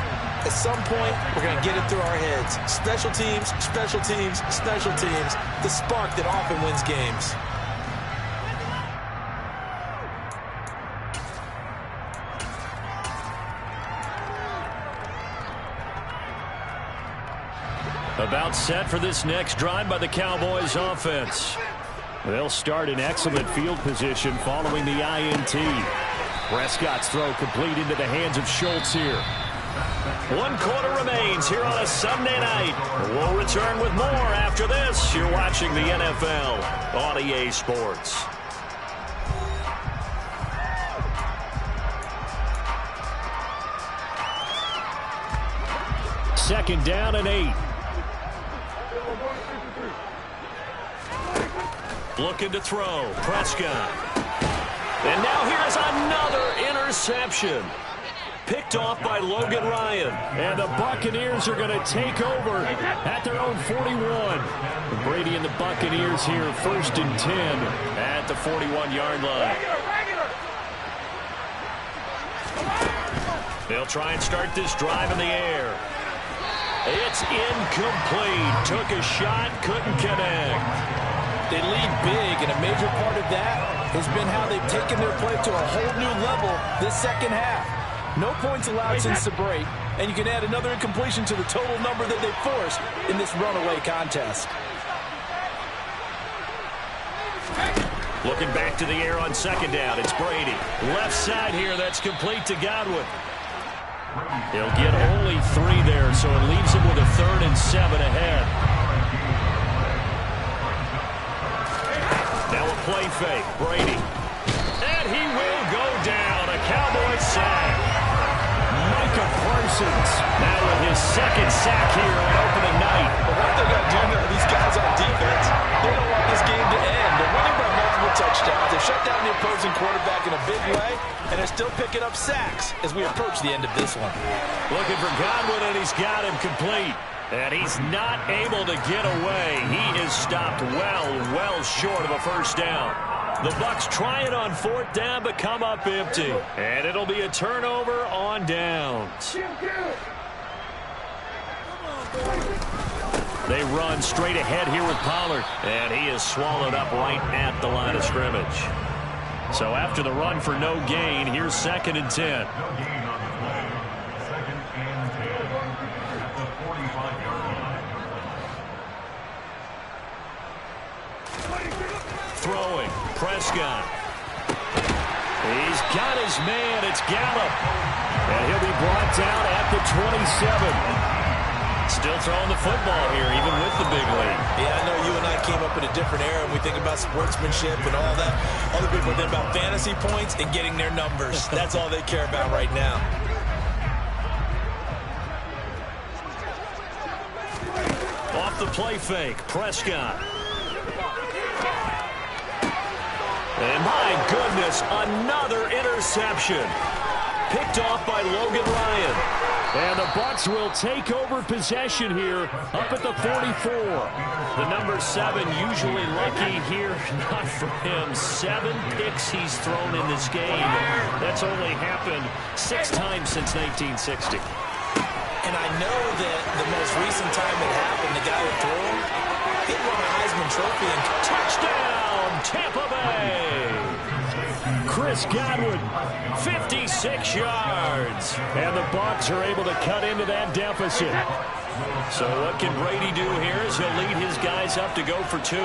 At some point, we're going to get it through our heads. Special teams, special teams, special teams. The spark that often wins games. About set for this next drive by the Cowboys offense. They'll start in excellent field position following the INT. Prescott's throw complete into the hands of Schultz here. 1 quarter remains here on a Sunday night. We'll return with more after this. You're watching the NFL on EA Sports. Second down and 8. Looking to throw. Prescott. And now here's another interception. Picked off by Logan Ryan. And the Buccaneers are going to take over at their own 41. Brady and the Buccaneers here 1st and 10 at the 41-yard line. They'll try and start this drive in the air. It's incomplete. Took a shot, couldn't connect. They lead big, and a major part of that has been how they've taken their play to a whole new level this second half. No points allowed since the break, and you can add another incompletion to the total number that they've forced in this runaway contest. Looking back to the air on 2nd down. It's Brady. Left side here. That's complete to Godwin. He'll get only 3 there, so it leaves him with a 3rd and 7 ahead. Now a play fake. Brady. And he will go down. A Cowboys sack. Micah Parsons Now with his 2nd sack here on opening night. But what they got to do now, these guys on defense, they don't want this game to end. They're winning by multiple touchdowns. They've shut down the opposing quarterback in a big way, and they're still picking up sacks as we approach the end of this one. Looking for Godwin, and he's got him complete. And he's not able to get away. He is stopped well short of a 1st down. The Bucs try it on 4th down, but come up empty. And it'll be a turnover on downs. They run straight ahead here with Pollard. And he is swallowed up right at the line of scrimmage. So after the run for no gain, here's 2nd and 10. Throwing. Prescott. He's got his man. It's Gallup. And he'll be brought down at the 27. Still throwing the football here, even with the big lead. Yeah, I know you and I came up in a different era, and we think about sportsmanship and all that. Other people think about fantasy points and getting their numbers. That's all they care about right now. Off the play fake. Prescott. And my goodness, another interception. Picked off by Logan Ryan. And the Bucs will take over possession here up at the 44. The number 7 usually lucky here. Not for him. 7 picks he's thrown in this game. That's only happened 6 times since 1960. And I know that the most recent time it happened, the guy who threw him, he won a Heisman Trophy. And touchdown, Tampa Bay. Chris Godwin, 56 yards. And the Bucs are able to cut into that deficit. So what can Brady do here as he'll lead his guys up to go for 2.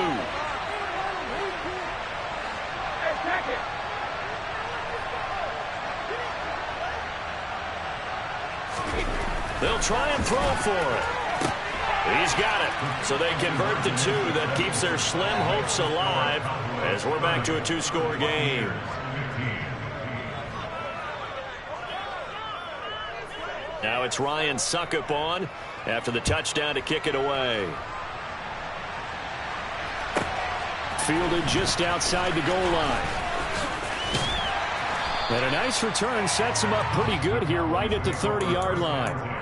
They'll try and throw for it. He's got it. So they convert the 2. That keeps their slim hopes alive as we're back to a 2-score game. Now it's Ryan Suckup on after the touchdown to kick it away. Fielded just outside the goal line. And a nice return sets him up pretty good here right at the 30-yard line.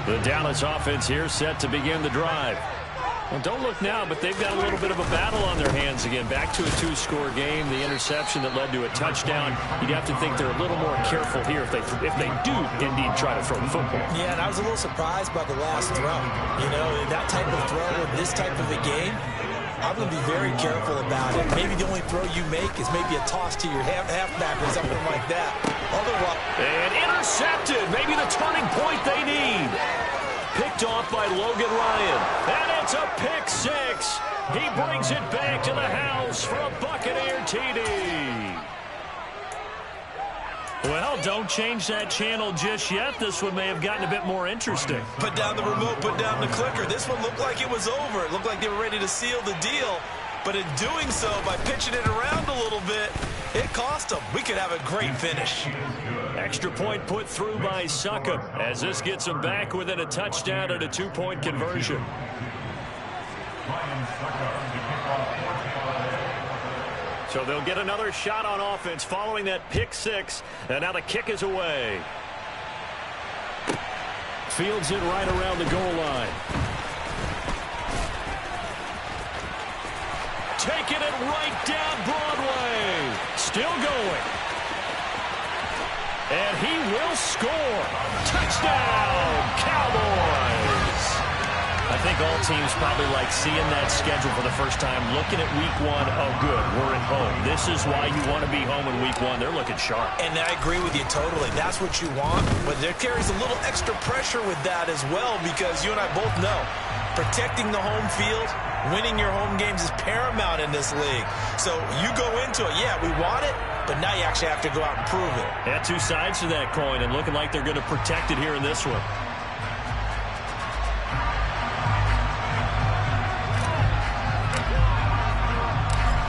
The Dallas offense here set to begin the drive. Well, don't look now, but they've got a little bit of a battle on their hands again. Back to a 2-score game. The interception that led to a touchdown. You'd have to think they're a little more careful here if they do indeed try to throw the football. yeah, and I was a little surprised by the last throw. You know, that type of throw in this type of a game, I'm going to be very careful about it. Maybe the only throw you make is maybe a toss to your halfback or something like that. Otherwise, and intercepted. Maybe the turning point they need. Picked off by Logan Ryan. And it's a pick 6. He brings it back to the house for a Buccaneer TD. Well, don't change that channel just yet. This one may have gotten a bit more interesting. put down the remote, put down the clicker. This one looked like it was over. It looked like they were ready to seal the deal. But in doing so, by pitching it around a little bit, it cost them. We could have a great finish. Extra point put through by Suckup as this gets them back within a touchdown and a 2-point conversion. So they'll get another shot on offense following that pick 6. And now the kick is away. Fields it right around the goal line. Taking it right down Broadway. Still going. And he will score. Touchdown, Cowboys. I think all teams probably like seeing that schedule for the first time, looking at week 1. Oh, good, we're at home. This is why you want to be home in week 1. They're looking sharp. And I agree with you totally. That's what you want. But there carries a little extra pressure with that as well, because you and I both know protecting the home field, winning your home games is paramount in this league. So you go into it, yeah, we want it, but now you actually have to go out and prove it. Yeah, 2 sides to that coin, and looking like they're going to protect it here in this one.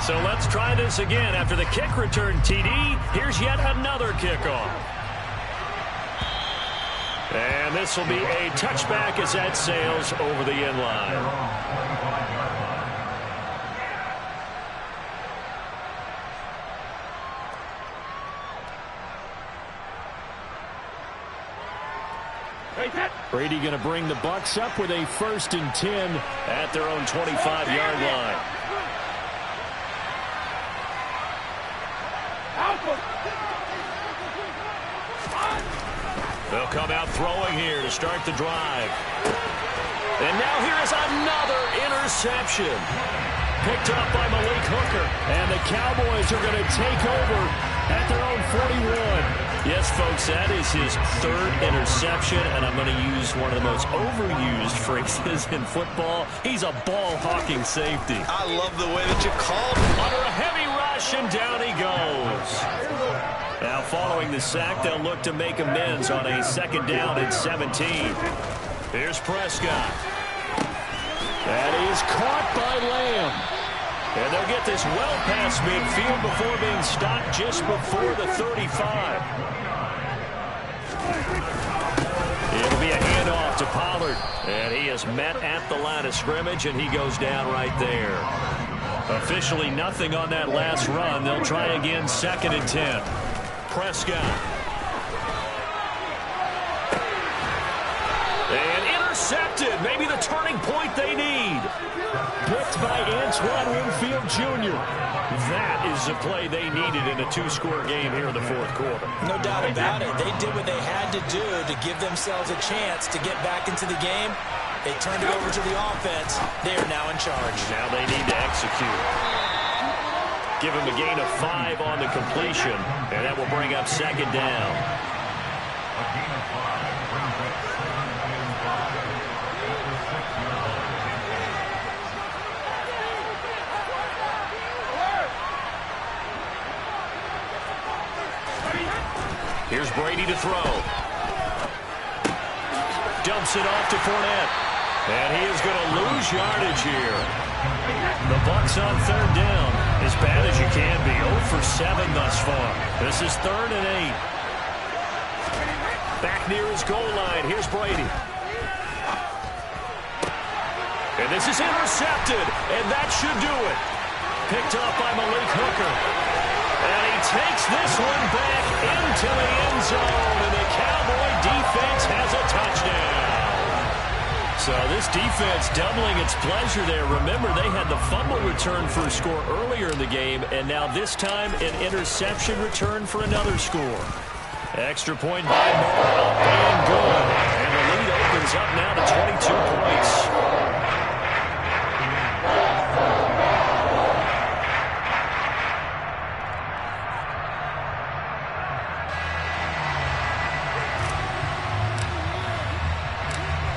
So let's try this again. After the kick return TD, here's yet another kickoff. And this will be a touchback as that sails over the end line. Brady going to bring the Bucs up with a 1st and 10 at their own 25-yard line. They'll come out throwing here to start the drive. And now here is another interception. Picked up by Malik Hooker. And the Cowboys are going to take over at their own 41. Yes, folks, that is his 3rd interception, and I'm going to use one of the most overused phrases in football. He's a ball-hawking safety. I love the way that you called him. Under a heavy rush, and down he goes. Now, following the sack, they'll look to make amends on a 2nd down and 17. Here's Prescott. That is caught by Lamb. And they'll get this well past midfield before being stopped just before the 35. It'll be a handoff to Pollard. And he is met at the line of scrimmage, and he goes down right there. Officially nothing on that last run. They'll try again, 2nd and 10. Prescott. And intercepted. Maybe the turning point they need. Picked by Antoine Winfield Jr. That is the play they needed in a 2-score game here in the 4th quarter. No doubt about it. They did what they had to do to give themselves a chance to get back into the game. They turned it over to the offense. They are now in charge. Now they need to execute. Give him a gain of 5 on the completion, and that will bring up 2nd down. Here's Brady to throw. Dumps it off to Fournette. And he is going to lose yardage here. The Bucs on 3rd down. As bad as you can be. 0 for 7 thus far. This is 3rd and 8. Back near his goal line. Here's Brady. And this is intercepted. And that should do it. Picked up by Malik Hooker. And he takes this one back into the end zone. And the Cowboy defense has a touchdown. So this defense doubling its pleasure there. Remember, they had the fumble return for a score earlier in the game, and now this time an interception return for another score. Extra point by Moore, up and good. And the lead opens up now to 22 points.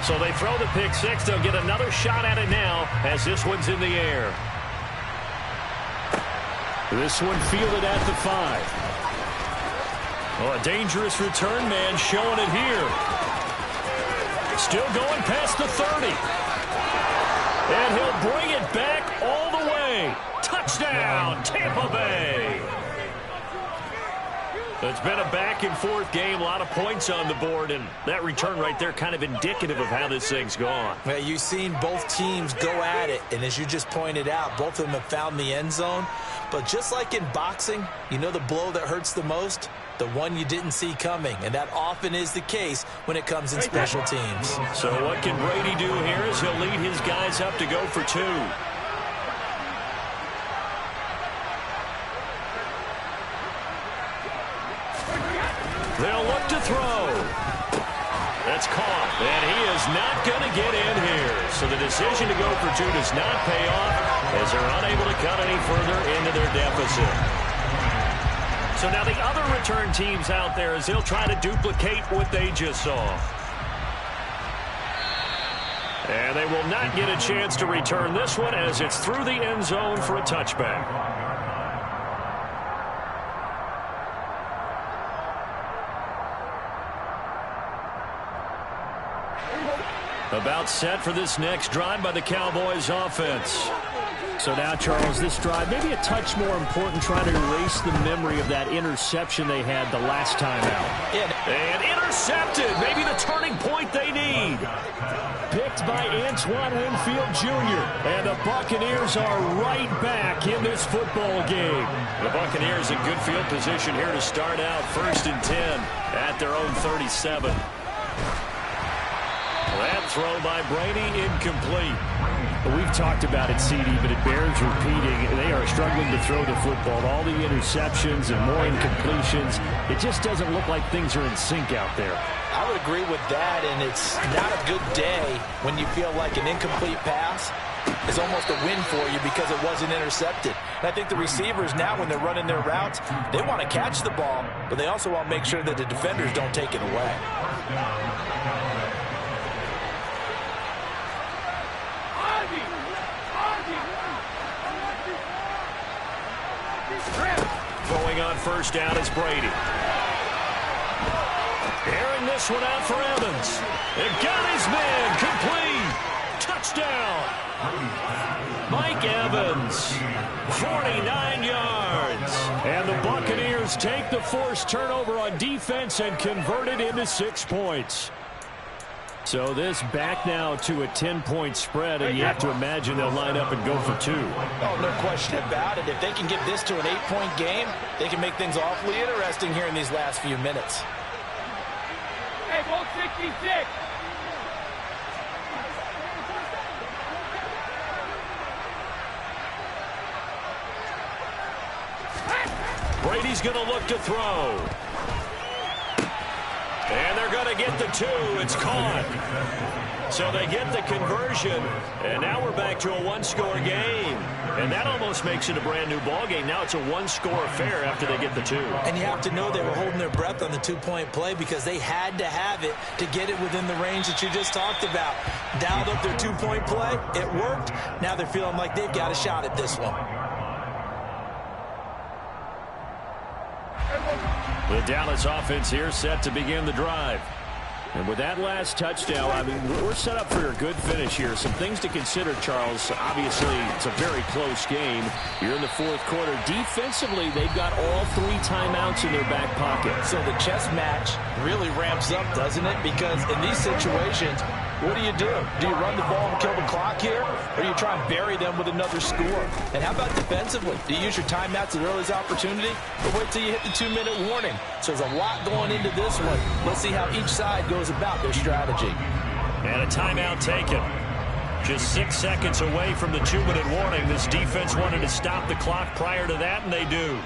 So they throw the pick six. They'll get another shot at it now as this one's in the air. This one fielded at the 5. Oh, a dangerous return man showing it here. Still going past the 30. And he'll bring it back all the way. Touchdown, Tampa Bay. It's been a back-and-forth game, a lot of points on the board, and that return right there kind of indicative of how this thing's gone. Well, you've seen both teams go at it, and as you just pointed out, both of them have found the end zone. But just like in boxing, you know the blow that hurts the most? The one you didn't see coming, and that often is the case when it comes in special teams. So what can Brady do here is he'll lead his guys up to go for 2. They'll look to throw. That's caught, and he is not going to get in here. So the decision to go for 2 does not pay off as they're unable to cut any further into their deficit. So now the other return teams out there as they'll try to duplicate what they just saw. And they will not get a chance to return this one as it's through the end zone for a touchback. About set for this next drive by the Cowboys offense. So now, Charles, this drive maybe a touch more important, trying to erase the memory of that interception they had the last time out. And intercepted. Maybe the turning point they need. Picked by Antoine Winfield Jr. And the Buccaneers are right back in this football game. The Buccaneers in good field position here to start out 1st and 10 at their own 37. That throw by Brady incomplete. We've talked about it, CD, but it bears repeating. They are struggling to throw the football. All the interceptions and more incompletions. It just doesn't look like things are in sync out there. I would agree with that, and it's not a good day when you feel like an incomplete pass is almost a win for you because it wasn't intercepted. And I think the receivers now, when they're running their routes, they want to catch the ball, but they also want to make sure that the defenders don't take it away. Going on 1st down is Brady. Airing this one out for Evans. It got his man complete. Touchdown. Mike Evans, 49 yards. And the Buccaneers take the forced turnover on defense and convert it into 6 points. So this back now to a 10-point spread, and you have to imagine they'll line up and go for 2. Oh, no question about it. If they can get this to an 8-point game, they can make things awfully interesting here in these last few minutes. Hey, ball 66. Brady's going to look to throw. And they're going to get the 2. It's caught. So they get the conversion. And now we're back to a one-score game. And that almost makes it a brand-new ball game. Now it's a one-score affair after they get the 2. And you have to know they were holding their breath on the 2-point play because they had to have it to get it within the range that you just talked about. Dialed up their 2-point play. It worked. Now they're feeling like they've got a shot at this one. The Dallas offense here set to begin the drive. And with that last touchdown, I mean, we're set up for a good finish here. Some things to consider, Charles. Obviously, it's a very close game. You're in the fourth quarter. Defensively, they've got all 3 timeouts in their back pocket. So the chess match really ramps up, doesn't it? Because in these situations, what do? Do you run the ball and kill the clock here? Or do you try and bury them with another score? And how about defensively? Do you use your timeouts at the earliest opportunity? Or wait till you hit the 2-minute warning? So there's a lot going into this one. Let's see how each side goes about their strategy. And a timeout taken. Just 6 seconds away from the 2-minute warning. This defense wanted to stop the clock prior to that, and they do.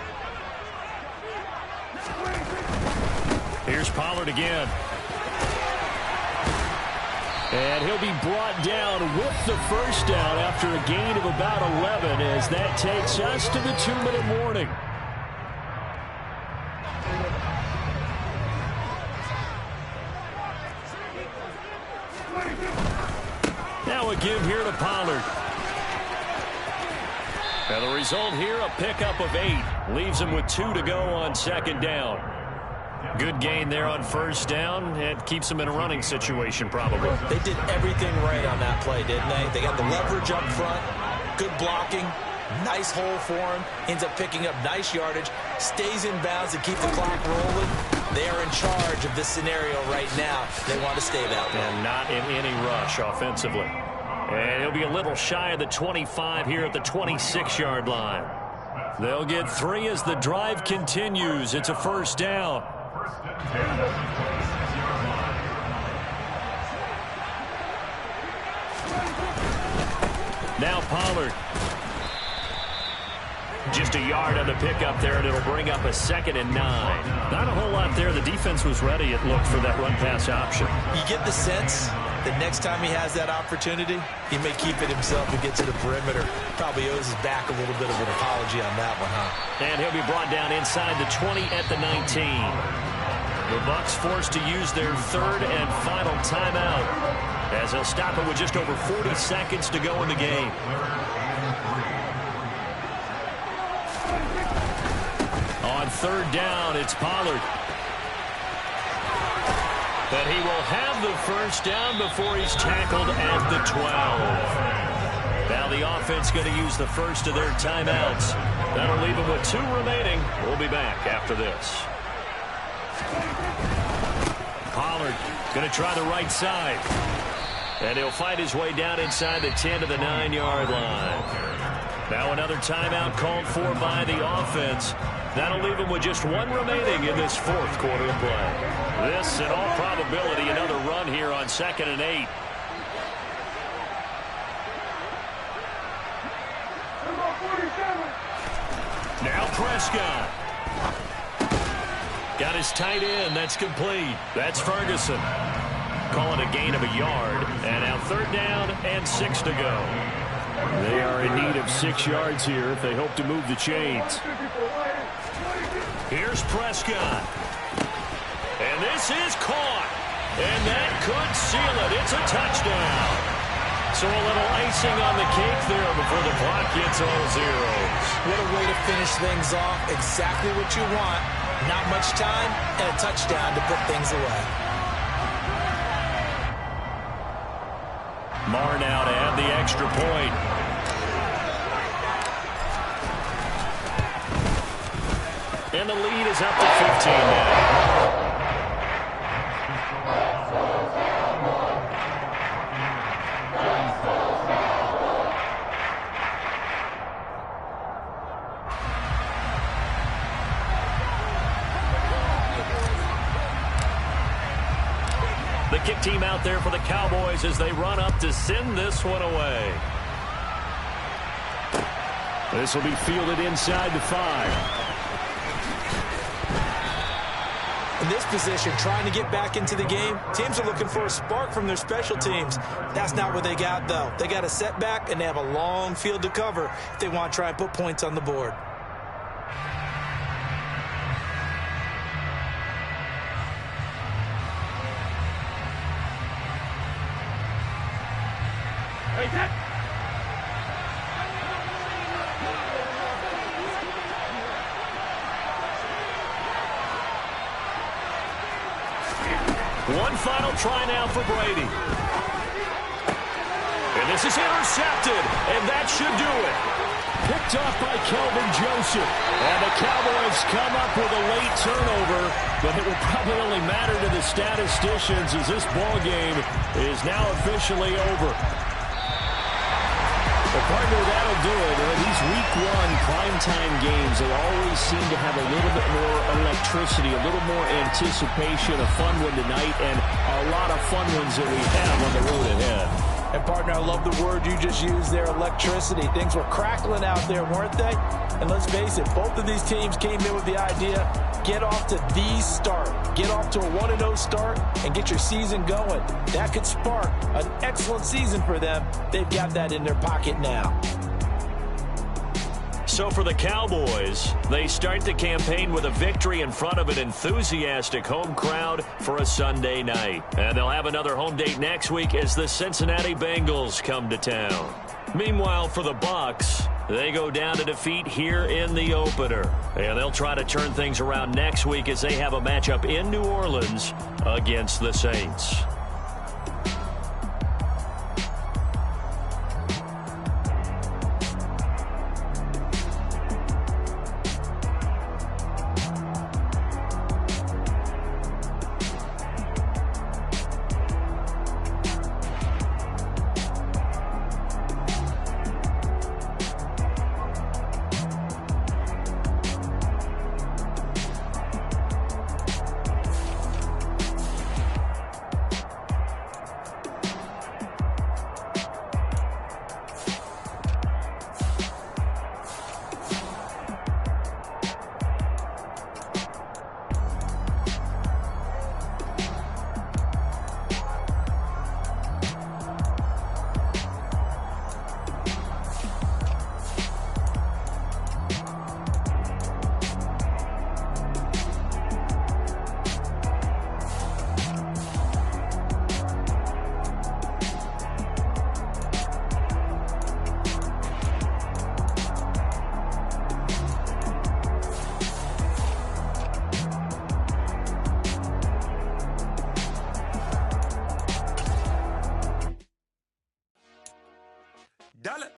Here's Pollard again. And he'll be brought down with the first down after a gain of about 11 as that takes us to the 2-minute warning. Now a give here to Pollard. And the result here, a pickup of 8. Leaves him with 2 to go on second down. Good gain there on first down. It keeps them in a running situation, probably. They did everything right on that play, didn't they? They got the leverage up front, good blocking, nice hole for him, ends up picking up nice yardage, stays in bounds to keep the clock rolling. They are in charge of this scenario right now. They want to stay that way. And not in any rush offensively. And he'll be a little shy of the 25 here at the 26-yard line. They'll get 3 as the drive continues. It's a first down. Now Pollard. Just a yard on the pickup there, and it'll bring up a 2nd and 9. Not a whole lot there. The defense was ready, it looked, for that run-pass option. You get the sense that next time he has that opportunity, he may keep it himself and get to the perimeter. Probably owes his back a little bit of an apology on that one, huh? And he'll be brought down inside the 20 at the 19. The Bucs forced to use their 3rd and final timeout as they'll stop it with just over 40 seconds to go in the game. On 3rd down, it's Pollard. But he will have the first down before he's tackled at the 12. Now the offense going to use the first of their timeouts. That'll leave them with 2 remaining. We'll be back after this. Pollard going to try the right side. And he'll fight his way down inside the 10 to the 9-yard line. Now another timeout called for by the offense. That'll leave him with just 1 remaining in this 4th quarter of play. This, in all probability, another run here on 2nd and 8. Now Prescott. Got his tight end. That's complete. That's Ferguson. Calling a gain of a yard. And now 3rd down and 6 to go. They are in need of 6 yards here if they hope to move the chains. Here's Prescott. And this is caught. And that could seal it. It's a touchdown. So a little icing on the cake there before the clock hits all zeros. What a way to finish things off. Exactly what you want. Not much time and a touchdown to put things away. Marr now to add the extra point. And the lead is up to 15 now. The kick team out there for the Cowboys as they run up to send this one away. This will be fielded inside the 5. In this position, trying to get back into the game, teams are looking for a spark from their special teams. That's not what they got, though. They got a setback, and they have a long field to cover if they want to try and put points on the board. One final try now for Brady. And this is intercepted, and that should do it. Picked off by Kelvin Joseph. And the Cowboys come up with a late turnover, but it will probably only matter to the statisticians as this ball game is now officially over. Well, partner, that'll do it. These week 1 primetime games, they always seem to have a little bit more electricity, a little more anticipation, a fun one tonight, and a lot of fun ones that we have on the road ahead. And, partner, I love the word you just used there, electricity. Things were crackling out there, weren't they? And let's face it, both of these teams came in with the idea, get off to the start. Get off to a 1-0 start and get your season going. That could spark an excellent season for them. They've got that in their pocket now. So for the Cowboys, they start the campaign with a victory in front of an enthusiastic home crowd for a Sunday night. And they'll have another home date next week as the Cincinnati Bengals come to town. Meanwhile, for the Bucks, they go down to defeat here in the opener. And they'll try to turn things around next week as they have a matchup in New Orleans against the Saints.